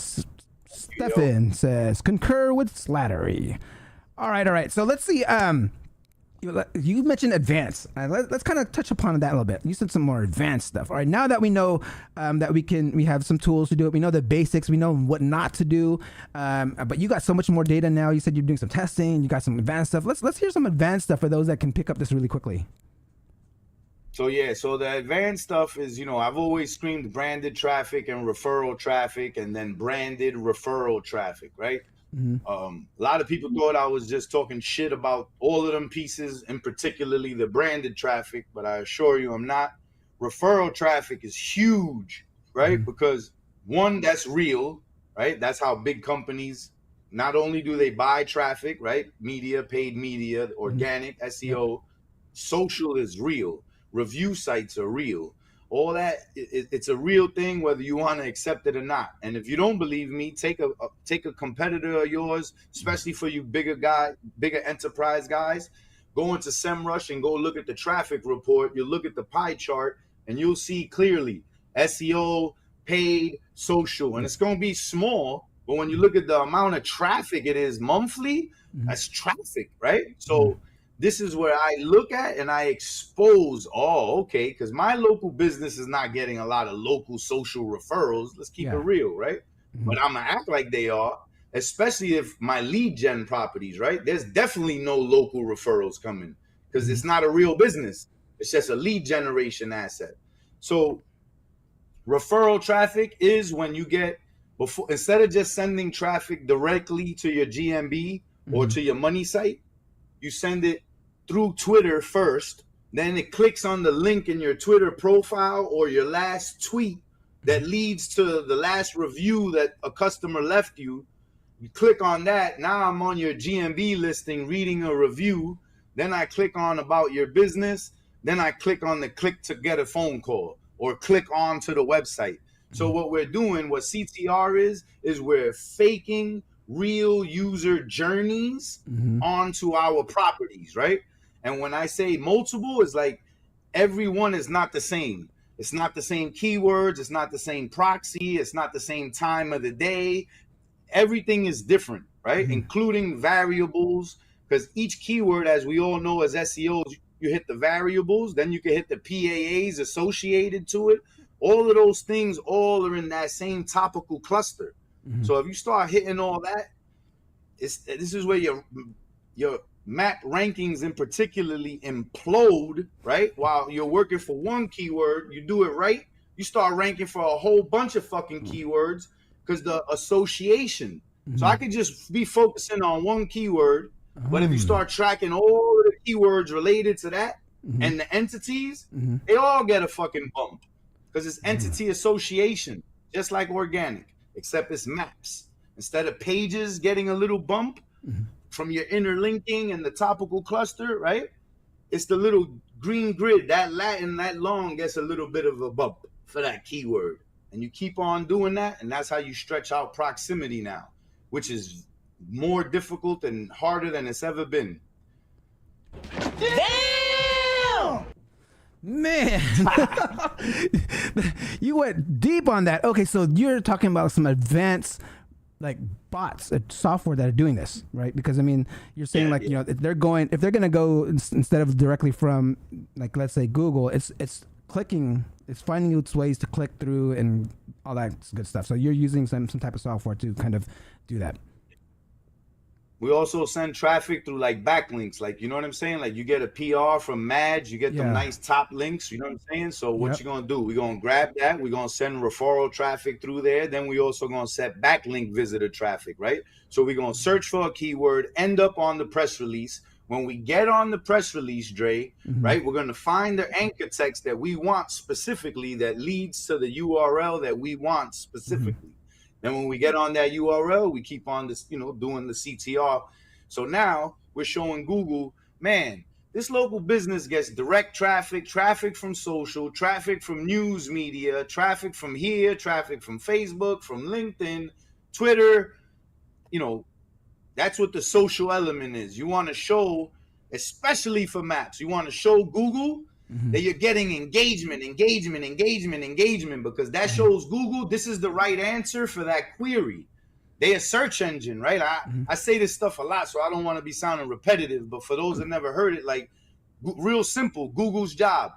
Stefan says, concur with Slattery. All right. So let's see. You mentioned advanced. Let's kind of touch upon that a little bit. You said some more advanced stuff. All right. Now that we know that we have some tools to do it, we know the basics, we know what not to do. But you got so much more data now. You said you're doing some testing. You got some advanced stuff. Let's hear some advanced stuff for those that can pick up this really quickly. So the advanced stuff is, you know, I've always screamed branded traffic and referral traffic, and then branded referral traffic, right? A lot of people thought I was just talking shit about all of them pieces, and particularly the branded traffic, but I assure you I'm not. Referral traffic is huge, right? Because one, that's real, right? That's how big companies not only do they buy traffic, right? Media, paid media, organic, SEO, social is real. Review sites are real. All that, it's a real thing, whether you want to accept it or not. And if you don't believe me, take a competitor of yours, especially for you bigger enterprise guys. Go into SEMrush and go look at the traffic report. You look at the pie chart, and you'll see clearly SEO, paid, social, and it's going to be small. But when you look at the amount of traffic it is monthly, that's traffic, right? So this is where I look at and I expose, okay, because my local business is not getting a lot of local social referrals. Let's keep it real, right? But I'm going to act like they are, especially if my lead gen properties, right? There's definitely no local referrals coming because it's not a real business. It's just a lead generation asset. So referral traffic is when you get, instead of just sending traffic directly to your GMB or to your money site, you send it through Twitter first, then it clicks on the link in your Twitter profile or your last tweet that leads to the last review that a customer left you. You click on that. Now I'm on your GMB listing reading a review. Then I click on about your business. Then I click on the click to get a phone call or click on to the website. So what we're doing, what CTR is we're faking real user journeys onto our properties, right? And when I say multiple, it's like everyone is not the same. It's not the same keywords. It's not the same proxy. It's not the same time of the day. Everything is different, right? Including variables, because each keyword, as we all know as SEOs, you hit the variables, then you can hit the PAAs associated to it. All of those things all are in that same topical cluster. So if you start hitting all that, this is where your map rankings in particularly implode, right? While you're working for one keyword, you do it right, you start ranking for a whole bunch of fucking keywords because the association. So I could just be focusing on one keyword, but if you start tracking all of the keywords related to that and the entities, they all get a fucking bump because it's entity association, just like organic, except it's maps. Instead of pages getting a little bump from your interlinking and the topical cluster, right? It's the little green grid, that Latin, that long gets a little bit of a bump for that keyword. And you keep on doing that, and that's how you stretch out proximity now, which is more difficult and harder than it's ever been. Damn! Man, you went deep on that. Okay, so you're talking about some advanced like bots, software that are doing this, right? Because I mean, you're saying you know, if they're going to go instead of directly from like, let's say Google, it's clicking, it's finding its ways to click through and all that good stuff. So you're using some type of software to kind of do that. We also send traffic through like backlinks, like, you know what I'm saying? Like you get a PR from Madge, you get them nice top links, you know what I'm saying? So what you gonna do? We're gonna grab that, we're gonna send referral traffic through there, then we also gonna set backlink visitor traffic, right? So we're gonna search for a keyword, end up on the press release. When we get on the press release, Dre, right, we're gonna find the anchor text that we want specifically that leads to the URL that we want specifically. Then when we get on that URL, we keep on this, you know, doing the CTR. So now we're showing Google, man, this local business gets direct traffic, traffic from social, traffic from news media, traffic from here, traffic from Facebook, from LinkedIn, Twitter. You know, that's what the social element is. You want to show, especially for maps, you want to show Google that you're getting engagement, because that shows Google this is the right answer for that query. They a search engine, right? I say this stuff a lot, so I don't want to be sounding repetitive, but for those that never heard it, like real simple, Google's job,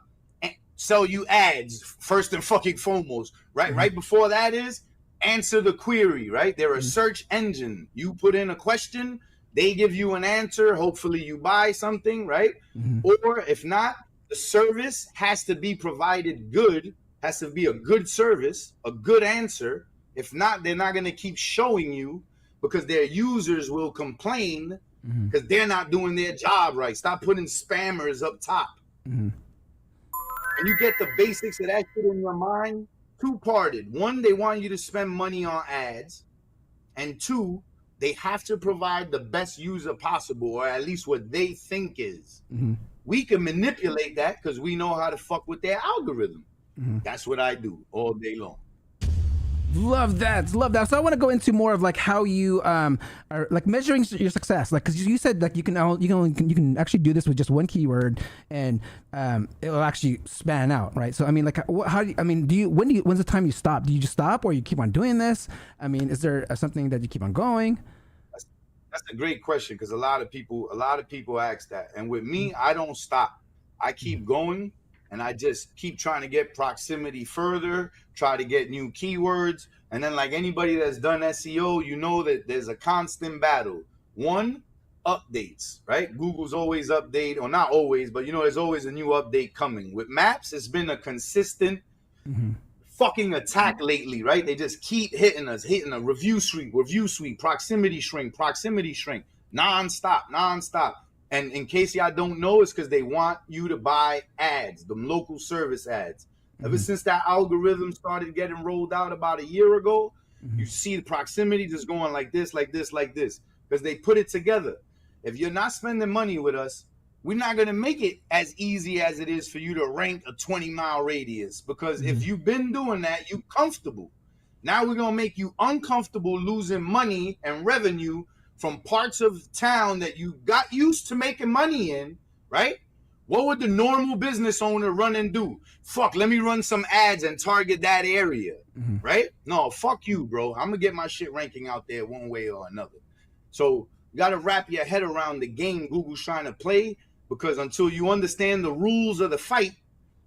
sell you ads first and fucking foremost, right? Right before that is answer the query, right? They're a search engine. You put in a question, they give you an answer. Hopefully you buy something, right? Or if not, the service has to be provided good, has to be a good service, a good answer. If not, they're not going to keep showing you because their users will complain because they're not doing their job right. Stop putting spammers up top. And you get the basics of that shit in your mind, two-parted. One, they want you to spend money on ads. And two, they have to provide the best user possible, or at least what they think is. We can manipulate that because we know how to fuck with their algorithm. That's what I do all day long. Love that. So I want to go into more of like how you are like measuring your success, like because you said like you can actually do this with just one keyword and it'll actually span out, right? So I mean, like how do you, I mean, when's the time you stop? Do you just stop or you keep on doing this? I mean, is there something that you keep on going? That's a great question because a lot of people ask that, and with me, I don't stop. I keep going. And I just keep trying to get proximity further, try to get new keywords. And then like anybody that's done SEO, you know that there's a constant battle. One, updates, right? Google's always update, or not always, but you know, there's always a new update coming. With maps, it's been a consistent fucking attack lately, right? They just keep hitting us, hitting a review sweep, proximity shrink, nonstop. And in case y'all don't know, it's because they want you to buy ads, the local service ads. Ever since that algorithm started getting rolled out about a year ago, you see the proximity just going like this, because they put it together. If you're not spending money with us, we're not going to make it as easy as it is for you to rank a 20-mile radius, because if you've been doing that, you're comfortable. Now we're going to make you uncomfortable losing money and revenue from parts of town that you got used to making money in, right? What would the normal business owner run and do? Fuck, let me run some ads and target that area, right? No, fuck you, bro. I'm gonna get my shit ranking out there one way or another. So you gotta wrap your head around the game Google's trying to play, because until you understand the rules of the fight,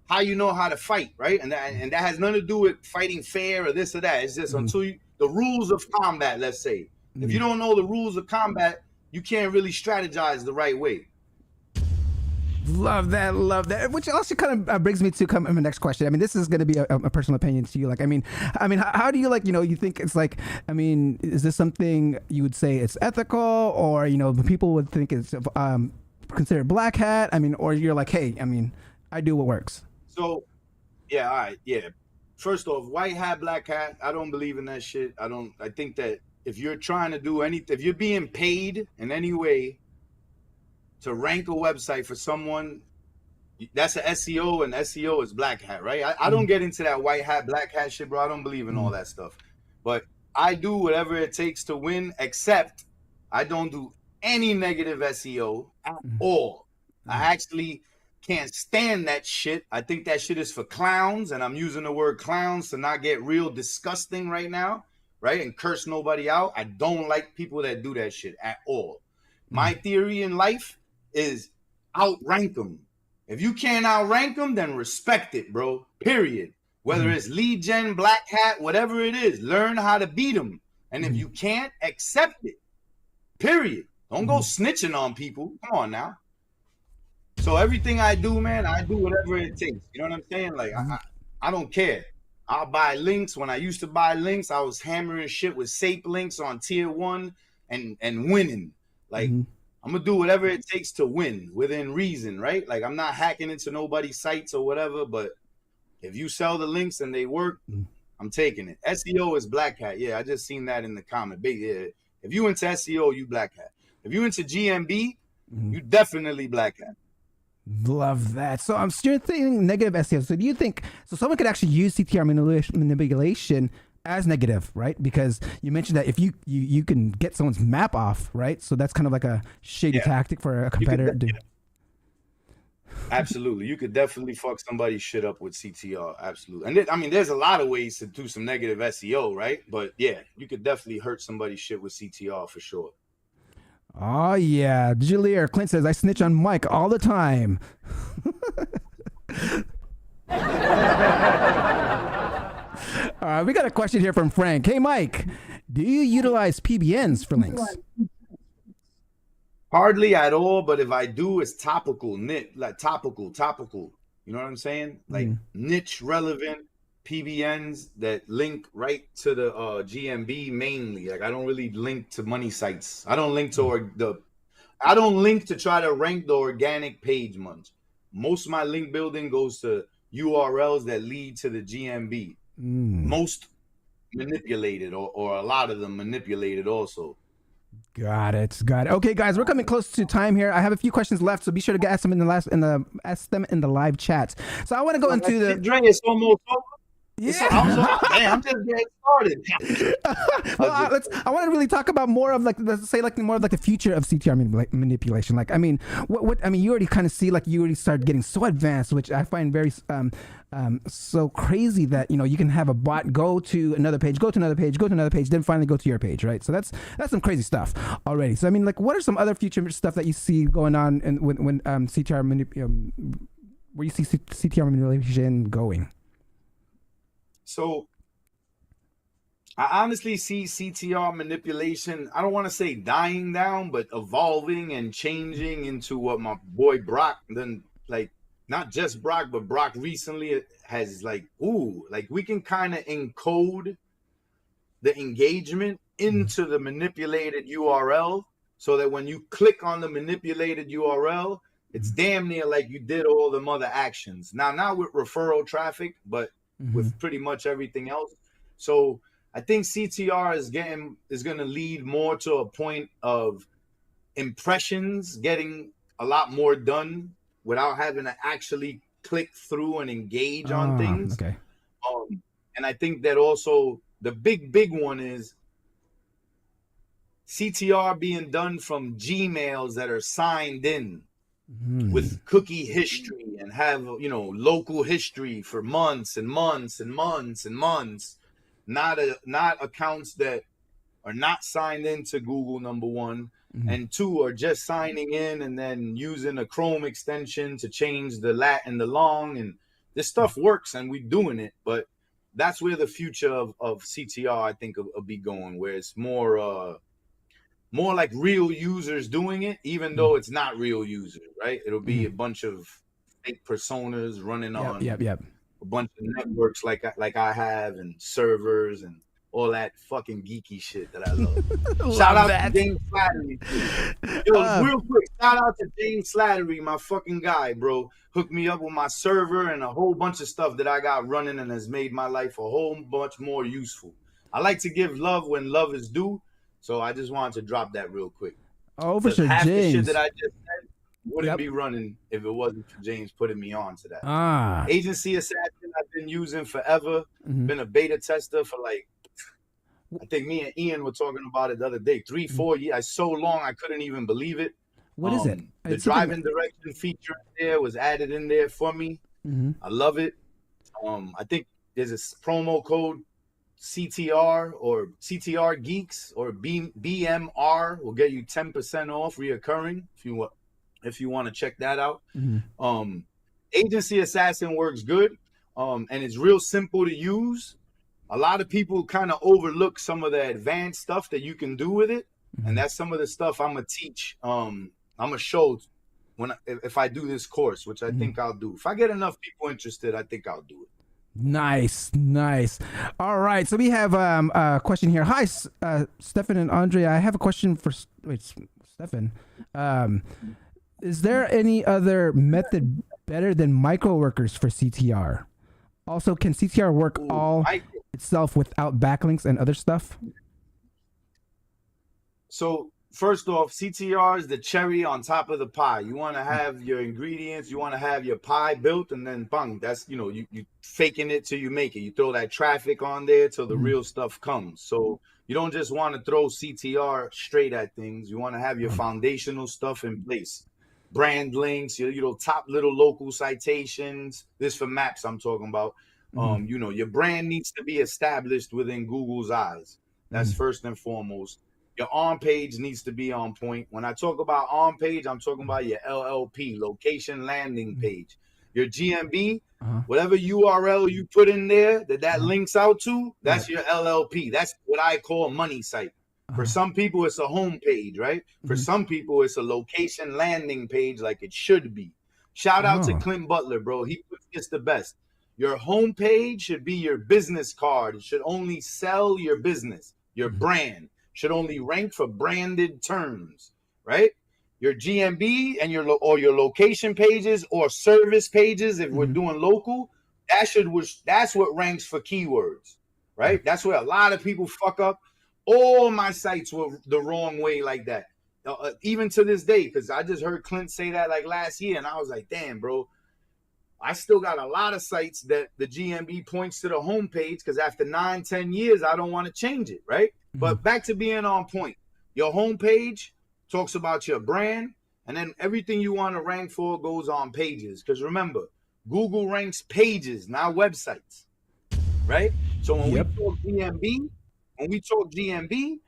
how you know how to fight, right? And that has nothing to do with fighting fair or this or that. It's just until the rules of combat, let's say. If you don't know the rules of combat, you can't really strategize the right way. Love that. Which also kind of brings me to my next question. I mean, this is going to be a personal opinion to you. Like, I mean, how do you like, you know, you think it's like, I mean, is this something you would say it's ethical, or, you know, people would think it's considered black hat? I mean, or you're like, hey, I mean, I do what works. So, yeah, all right, yeah. First off, white hat, black hat, I don't believe in that shit. I think that if you're trying to do anything, if you're being paid in any way to rank a website for someone, that's an SEO, and SEO is black hat, right? I don't get into that white hat, black hat shit, bro. I don't believe in all that stuff. But I do whatever it takes to win, except I don't do any negative SEO at all. I actually can't stand that shit. I think that shit is for clowns, and I'm using the word clowns to not get real disgusting right now, right? And curse nobody out. I don't like people that do that shit at all. My theory in life is outrank them. If you can't outrank them, then respect it, bro. Period. Whether it's lead gen, black hat, whatever it is, learn how to beat them. And if you can't, accept it. Period. Don't go snitching on people. Come on now. So everything I do, man, I do whatever it takes. You know what I'm saying? Like, I don't care. I'll buy links. When I used to buy links, I was hammering shit with SAPE links on tier 1 and winning. Like, I'm going to do whatever it takes to win within reason, right? Like, I'm not hacking into nobody's sites or whatever, but if you sell the links and they work, I'm taking it. SEO is black hat. Yeah, I just seen that in the comment. Yeah. If you into SEO, you black hat. If you into GMB, you definitely black hat. Love that. So I'm still thinking negative SEO. So do you think, so someone could actually use CTR manipulation as negative, right? Because you mentioned that if you can get someone's map off, right? So that's kind of like a shady tactic for a competitor. Absolutely. You could definitely fuck somebody's shit up with CTR. Absolutely. And I mean, there's a lot of ways to do some negative SEO, right? But yeah, you could definitely hurt somebody's shit with CTR for sure. Oh yeah, Julia Clint says I snitch on Mike all the time. We got a question here from Frank. Hey Mike, do you utilize PBNs for links? Hardly at all, but if I do, it's topical, like topical. You know what I'm saying? Like niche relevant PBNs that link right to the GMB mainly. Like I don't really link to money sites. I don't link to I don't link to try to rank the organic page much. Most of my link building goes to URLs that lead to the GMB. Most manipulated, or a lot of them manipulated also. Got it. Okay, guys, we're coming close to time here. I have a few questions left, so be sure to ask them ask them in the live chat. So I want to go into the. Dre, it's almost over. Yeah. I'm just getting started. I want to really talk about more of more of the future of CTR manipulation. Like, I mean, you already kind of see, like, you already start getting so advanced, which I find very so crazy that, you know, you can have a bot go to another page, then finally go to your page, right? So that's some crazy stuff already. So I mean, like, what are some other future stuff that you see going on and when CTR where you see CTR manipulation going? So I honestly see CTR manipulation, I don't want to say dying down, but evolving and changing into what my boy Brock, then, like, not just Brock, but Brock recently has, like, we can kind of encode the engagement into the manipulated URL so that when you click on the manipulated URL, it's damn near like you did all them other actions. Now, not with referral traffic, but with pretty much everything else. So I think CTR is going to lead more to a point of impressions getting a lot more done without having to actually click through and engage on things. Okay. And I think that also the big one is CTR being done from Gmails that are signed in with cookie history and have, you know, local history for months and months and months and months, not accounts that are not signed into Google, number one, and two are just signing in and then using a Chrome extension to change the lat and the long, and this stuff works and we're doing it, but that's where the future of CTR I think will be going, where it's more like real users doing it, even though it's not real users, right? It'll be a bunch of fake personas running on a bunch of networks like I have, and servers and all that fucking geeky shit that I love. Shout out to James Slattery. Yo, real quick, shout out to James Slattery, my fucking guy, bro. Hooked me up with my server and a whole bunch of stuff that I got running and has made my life a whole bunch more useful. I like to give love when love is due. So I just wanted to drop that real quick. Oh, for sure, half James. the shit that I just said wouldn't be running if it wasn't for James putting me on to that. Agency Assassin I've been using forever. Been a beta tester for, like, I think me and Ian were talking about it the other day. 3-4 years. So long I couldn't even believe it. What is it? The driving direction feature there was added in there for me. I love it. I think there's a promo code CTR or CTR Geeks or BMR will get you 10% off reoccurring if you want to check that out. Agency Assassin works good, and it's real simple to use. A lot of people kind of overlook some of the advanced stuff that you can do with it, and that's some of the stuff I'm gonna teach. I'm gonna show if I do this course, which I think I'll do. If I get enough people interested, I think I'll do it. Nice. All right, so we have a question here. Hi, Stefan and Andre. I have a question for Stefan. Is there any other method better than micro workers for CTR? Also, can CTR work itself without backlinks and other stuff? So first off, CTR is the cherry on top of the pie. You want to have your ingredients, you want to have your pie built, and then bang, that's, you know, you faking it till you make it. You throw that traffic on there till the real stuff comes. So you don't just want to throw CTR straight at things. You want to have your foundational stuff in place. Brand links, your top little local citations. This for maps I'm talking about. You know, your brand needs to be established within Google's eyes. That's first and foremost. Your on page needs to be on point. When I talk about on page, I'm talking about your LLP, location landing page. Your GMB, whatever URL you put in there that links out to, that's your LLP. That's what I call a money site. For some people, it's a home page, right? For some people, it's a location landing page like it should be. Shout out to Clint Butler, bro. He puts this the best. Your home page should be your business card. It should only sell your business, your brand. Should only rank for branded terms, right? Your GMB and your location pages or service pages, if we're doing local, that's what ranks for keywords, right? That's where a lot of people fuck up. All my sites were the wrong way like that. Even to this day, because I just heard Clint say that like last year, and I was like, damn, bro. I still got a lot of sites that the GMB points to the homepage because after 9-10 years, I don't want to change it, right? Mm-hmm. But back to being on point. Your homepage talks about your brand, and then everything you want to rank for goes on pages. Because remember, Google ranks pages, not websites, right? So when we talk GMB,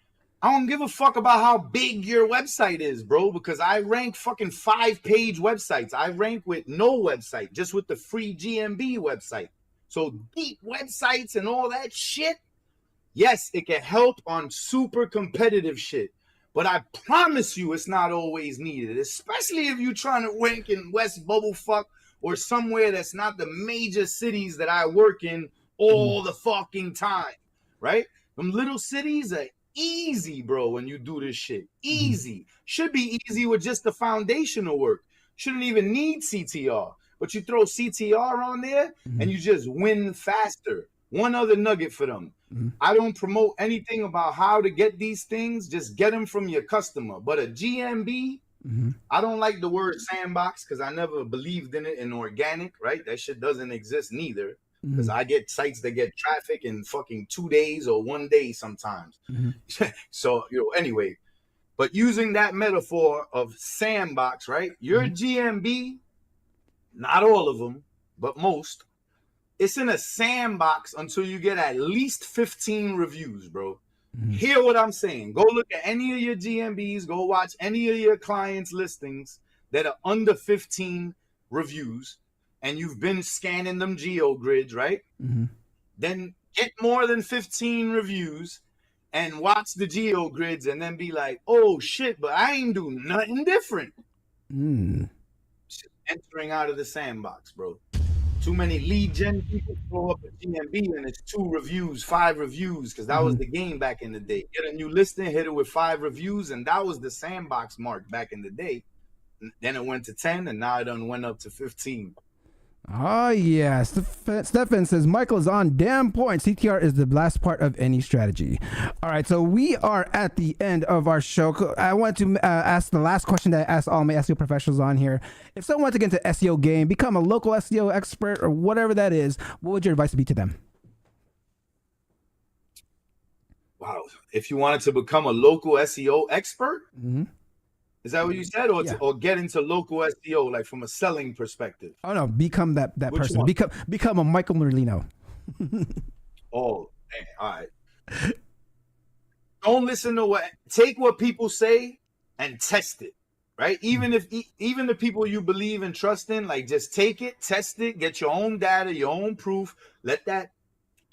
I don't give a fuck about how big your website is, bro, because I rank fucking 5-page websites. I rank with no website, just with the free GMB website. So deep websites and all that shit, yes, it can help on super competitive shit. But I promise you it's not always needed, especially if you're trying to rank in West Bubblefuck or somewhere that's not the major cities that I work in all the fucking time, right? Them little cities are easy, bro, when you do this shit. Easy. Should be easy with just the foundational work. Shouldn't even need CTR. But you throw CTR on there and you just win faster. One other nugget for them. I don't promote anything about how to get these things. Just get them from your customer. But a GMB, I don't like the word sandbox because I never believed in it in organic, right? That shit doesn't exist neither. Because I get sites that get traffic in fucking 2 days or 1 day sometimes. So, anyway, but using that metaphor of sandbox, right? Your GMB, not all of them, but most, it's in a sandbox until you get at least 15 reviews, bro. Hear what I'm saying. Go look at any of your GMBs. Go watch any of your clients' listings that are under 15 reviews. And you've been scanning them geo grids, right? Then get more than 15 reviews and watch the geo grids and then be like, oh shit, but I ain't doing nothing different. Entering out of the sandbox, bro. Too many lead gen people throw up a GMB and it's 2 reviews, 5 reviews, because that was the game back in the day. Get a new listing, hit it with 5 reviews, and that was the sandbox mark back in the day. Then it went to 10, and now it done went up to 15. Oh, yeah. Stefan says, Michael is on damn point. CTR is the last part of any strategy. All right, so we are at the end of our show. I want to ask the last question that I asked all my SEO professionals on here. If someone wants to get into SEO game, become a local SEO expert or whatever that is, what would your advice be to them? Wow. If you wanted to become a local SEO expert? Is that what you said? Or get into local SEO, like from a selling perspective? Oh, no. Become that person. One? Become a Michael Merlino. Oh, dang. All right. Don't listen to take what people say and test it, right? Even the people you believe and trust in, like just take it, test it, get your own data, your own proof. Let that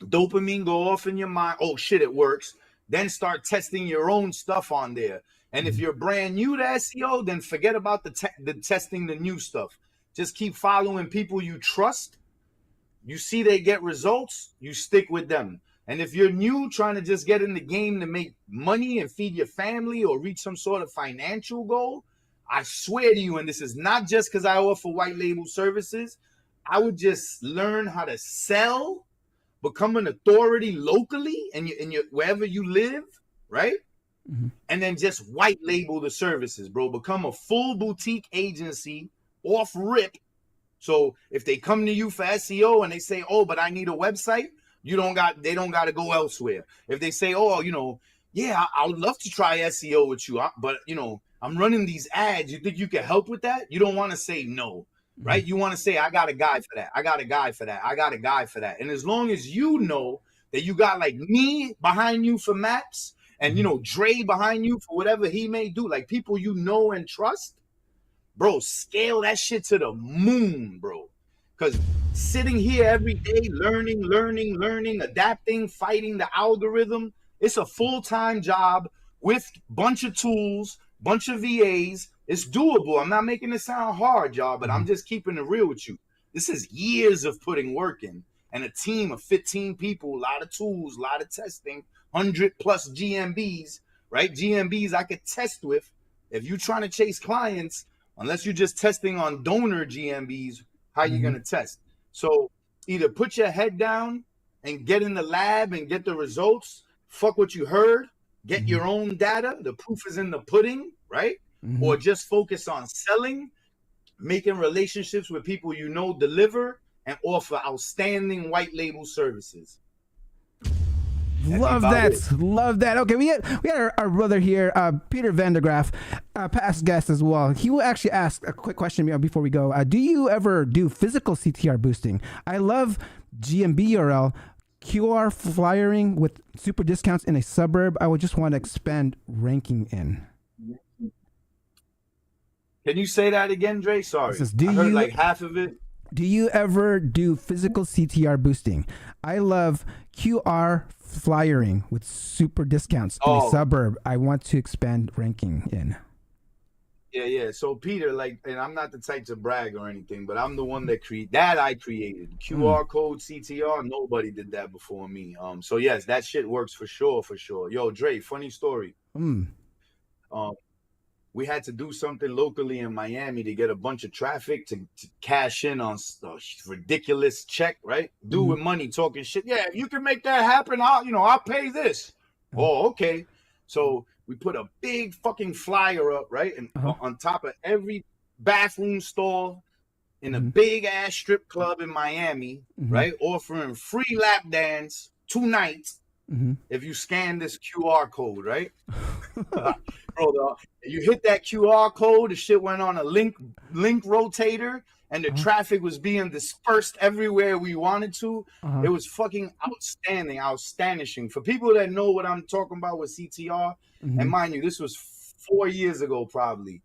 dopamine go off in your mind. Oh, shit, it works. Then start testing your own stuff on there. And if you're brand new to SEO, then forget about the testing the new stuff. Just keep following people you trust. You see they get results, you stick with them. And if you're new, trying to just get in the game to make money and feed your family or reach some sort of financial goal, I swear to you, and this is not just because I offer white label services, I would just learn how to sell, become an authority locally and in your wherever you live, right? And then just white label the services, bro. Become a full boutique agency off rip. So if they come to you for SEO and they say, oh, but I need a website, they don't got to go elsewhere. If they say, oh, yeah, I would love to try SEO with you, but I'm running these ads. You think you can help with that? You don't want to say no, right? You want to say, I got a guy for that. I got a guy for that. I got a guy for that. And as long as you know that you got like me behind you for maps, and, Dre behind you for whatever he may do, like people you know and trust, bro, scale that shit to the moon, bro. Because sitting here every day, learning, adapting, fighting the algorithm, it's a full-time job with bunch of tools, bunch of VAs. It's doable. I'm not making it sound hard, y'all, but I'm just keeping it real with you. This is years of putting work in and a team of 15 people, a lot of tools, a lot of testing. 100 plus GMBs, right? GMBs I could test with. If you're trying to chase clients, unless you're just testing on donor GMBs, how you going to test? So either put your head down and get in the lab and get the results. Fuck what you heard, get your own data. The proof is in the pudding, right? Or just focus on selling, making relationships with people you know deliver, and offer outstanding white label services. Love that. Love that. Okay, we had our brother here, Peter Vandergraaf, past guest as well. He will actually ask a quick question before we go. Do you ever do physical CTR boosting? I love GMB URL, QR flyering with super discounts in a suburb. I would just want to expand ranking in. Can you say that again, Dre? Sorry. Says, I heard like half of it. Do you ever do physical CTR boosting? I love QR flyering with super discounts in a suburb. I want to expand ranking in. Yeah. So Peter, like, and I'm not the type to brag or anything, but I'm the one that I created. QR code CTR, nobody did that before me. So yes, that shit works for sure. Yo, Dre, funny story. We had to do something locally in Miami to get a bunch of traffic to cash in on a ridiculous check, right? Dude with money talking shit. Yeah, if you can make that happen, I'll pay this. Oh, okay. So we put a big fucking flyer up, right? And on top of every bathroom stall in a big ass strip club in Miami, right? Offering free lap dance 2 nights if you scan this QR code, right? Bro, you hit that QR code, the shit went on a link rotator, and the traffic was being dispersed everywhere we wanted to. It was fucking outstanding. For people that know what I'm talking about with CTR, and mind you, this was 4 years ago probably.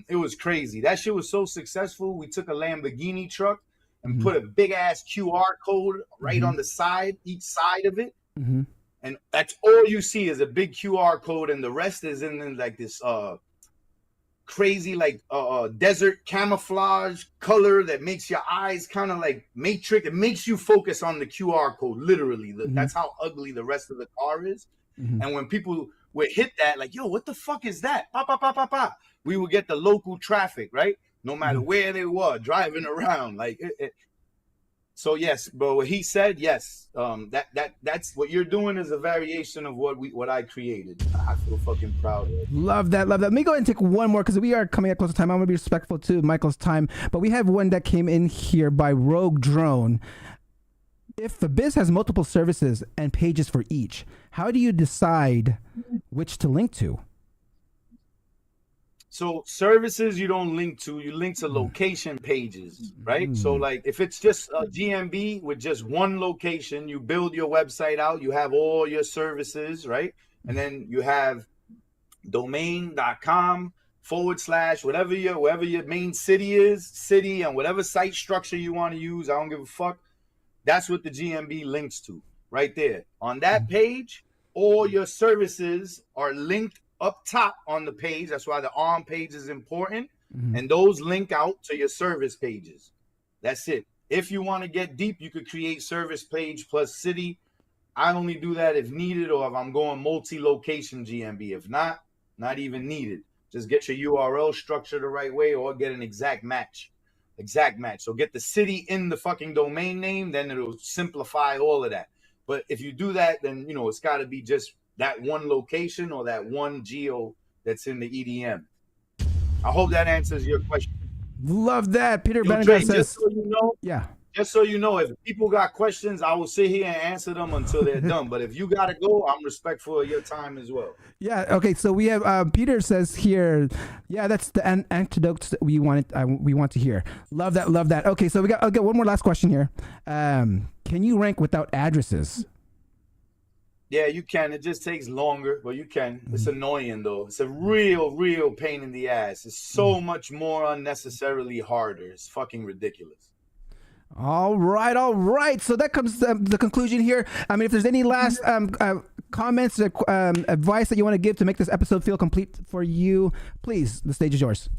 It was crazy. That shit was so successful. We took a Lamborghini truck and put a big ass QR code right on the side, each side of it. And that's all you see is a big QR code, and the rest is in like this crazy like desert camouflage color that makes your eyes kind of like matrix. It makes you focus on the QR code, literally. That's how ugly the rest of the car is. And when people would hit that, like, yo, what the fuck is that? Pa, pa, pa, pa, pa. We would get the local traffic, right? No matter where they were driving around, like So yes, but what he said, yes, that's what you're doing is a variation of what I created. I feel fucking proud of it. Love that. Let me go ahead and take one more because we are coming up close to time. I'm gonna be respectful to Michael's time, but we have one that came in here by Rogue Drone. If the biz has multiple services and pages for each, how do you decide which to link to? So services you don't link to, you link to location pages, right? So like if it's just a GMB with just one location, you build your website out, you have all your services, right? And then you have domain.com / whatever your main city and whatever site structure you want to use, I don't give a fuck. That's what the GMB links to right there. On that page, all your services are linked up top on the page. That's why the on page is important. And those link out to your service pages. That's it. If you want to get deep, you could create service page plus city. I only do that if needed or if I'm going multi-location GMB. If not even needed. Just get your URL structured the right way or get an exact match. So get the city in the fucking domain name, then it'll simplify all of that. But if you do that, then, it's got to be just that one location or that one geo that's in the EDM. I hope that answers your question. Love that. Peter Benedict says, just so you know, if people got questions, I will sit here and answer them until they're done. But if you got to go, I'm respectful of your time as well. Yeah. Okay. So we have Peter says here, yeah, that's the antidotes that we want to hear. Love that. Okay. So I'll get one more last question here. Can you rank without addresses? Yeah, you can. It just takes longer, but you can. It's annoying, though. It's a real pain in the ass. It's so much more unnecessarily harder. It's fucking ridiculous. All right. So that comes to the conclusion here. I mean, if there's any last comments or advice that you want to give to make this episode feel complete for you, please, the stage is yours.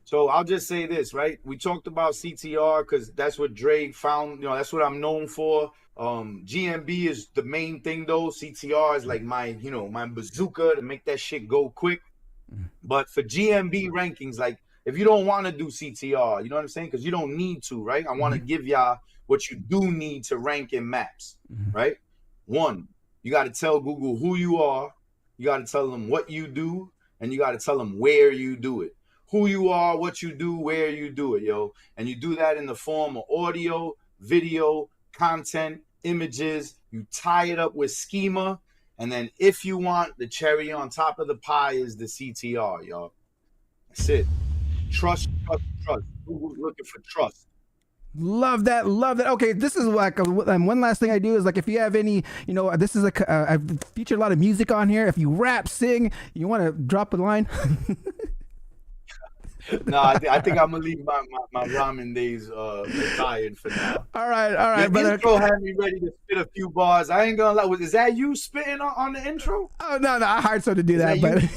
So I'll just say this, right? We talked about CTR because that's what Dre found. That's what I'm known for. GMB is the main thing, though. CTR is like my bazooka to make that shit go quick. But for GMB rankings, like if you don't want to do CTR, you know what I'm saying? Because you don't need to, right? I want to give y'all what you do need to rank in maps, right? 1, You got to tell Google who you are. You got to tell them what you do, and you got to tell them where you do it. Who you are, what you do, where you do it, yo. And you do that in the form of audio, video, content, images. You tie it up with schema. And then if you want, the cherry on top of the pie is the CTR, y'all. That's it. Trust, trust, trust. Google's looking for trust. Love that, love that. Okay, this is like one last thing I do is like if you have any, you know, this is I've featured a lot of music on here. If you rap, sing, you want to drop a line. No, I think I'm gonna leave my ramen days retired for now. All right, The brother. intro had me ready to spit a few bars. I ain't gonna lie. Is that you spitting on the intro? Oh no, I hired someone to do that, that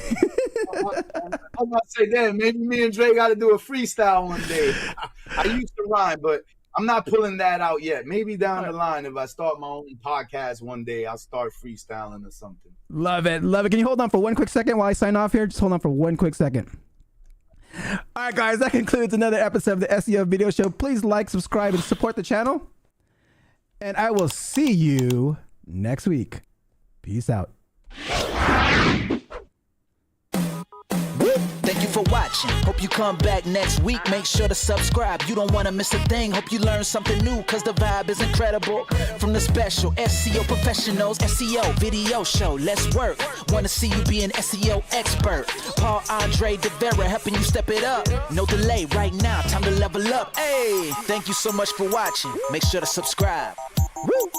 but I'm about to say, damn, maybe me and Dre got to do a freestyle one day. I used to rhyme, but I'm not pulling that out yet. Maybe down the line, if I start my own podcast one day, I'll start freestyling or something. Love it, love it. Can you hold on for one quick second while I sign off here? Just hold on for one quick second. All right, guys, that concludes another episode of the SEO Video Show. Please like, subscribe, and support the channel. And I will see you next week. Peace out. Thank you for watching. Hope you come back next week. Make sure to subscribe. You don't want to miss a thing. Hope you learn something new because the vibe is incredible. From the special SEO professionals, SEO video show. Let's work. Want to see you be an SEO expert. Paul Andre DeVera helping you step it up. No delay right now. Time to level up. Hey, thank you so much for watching. Make sure to subscribe. Woo.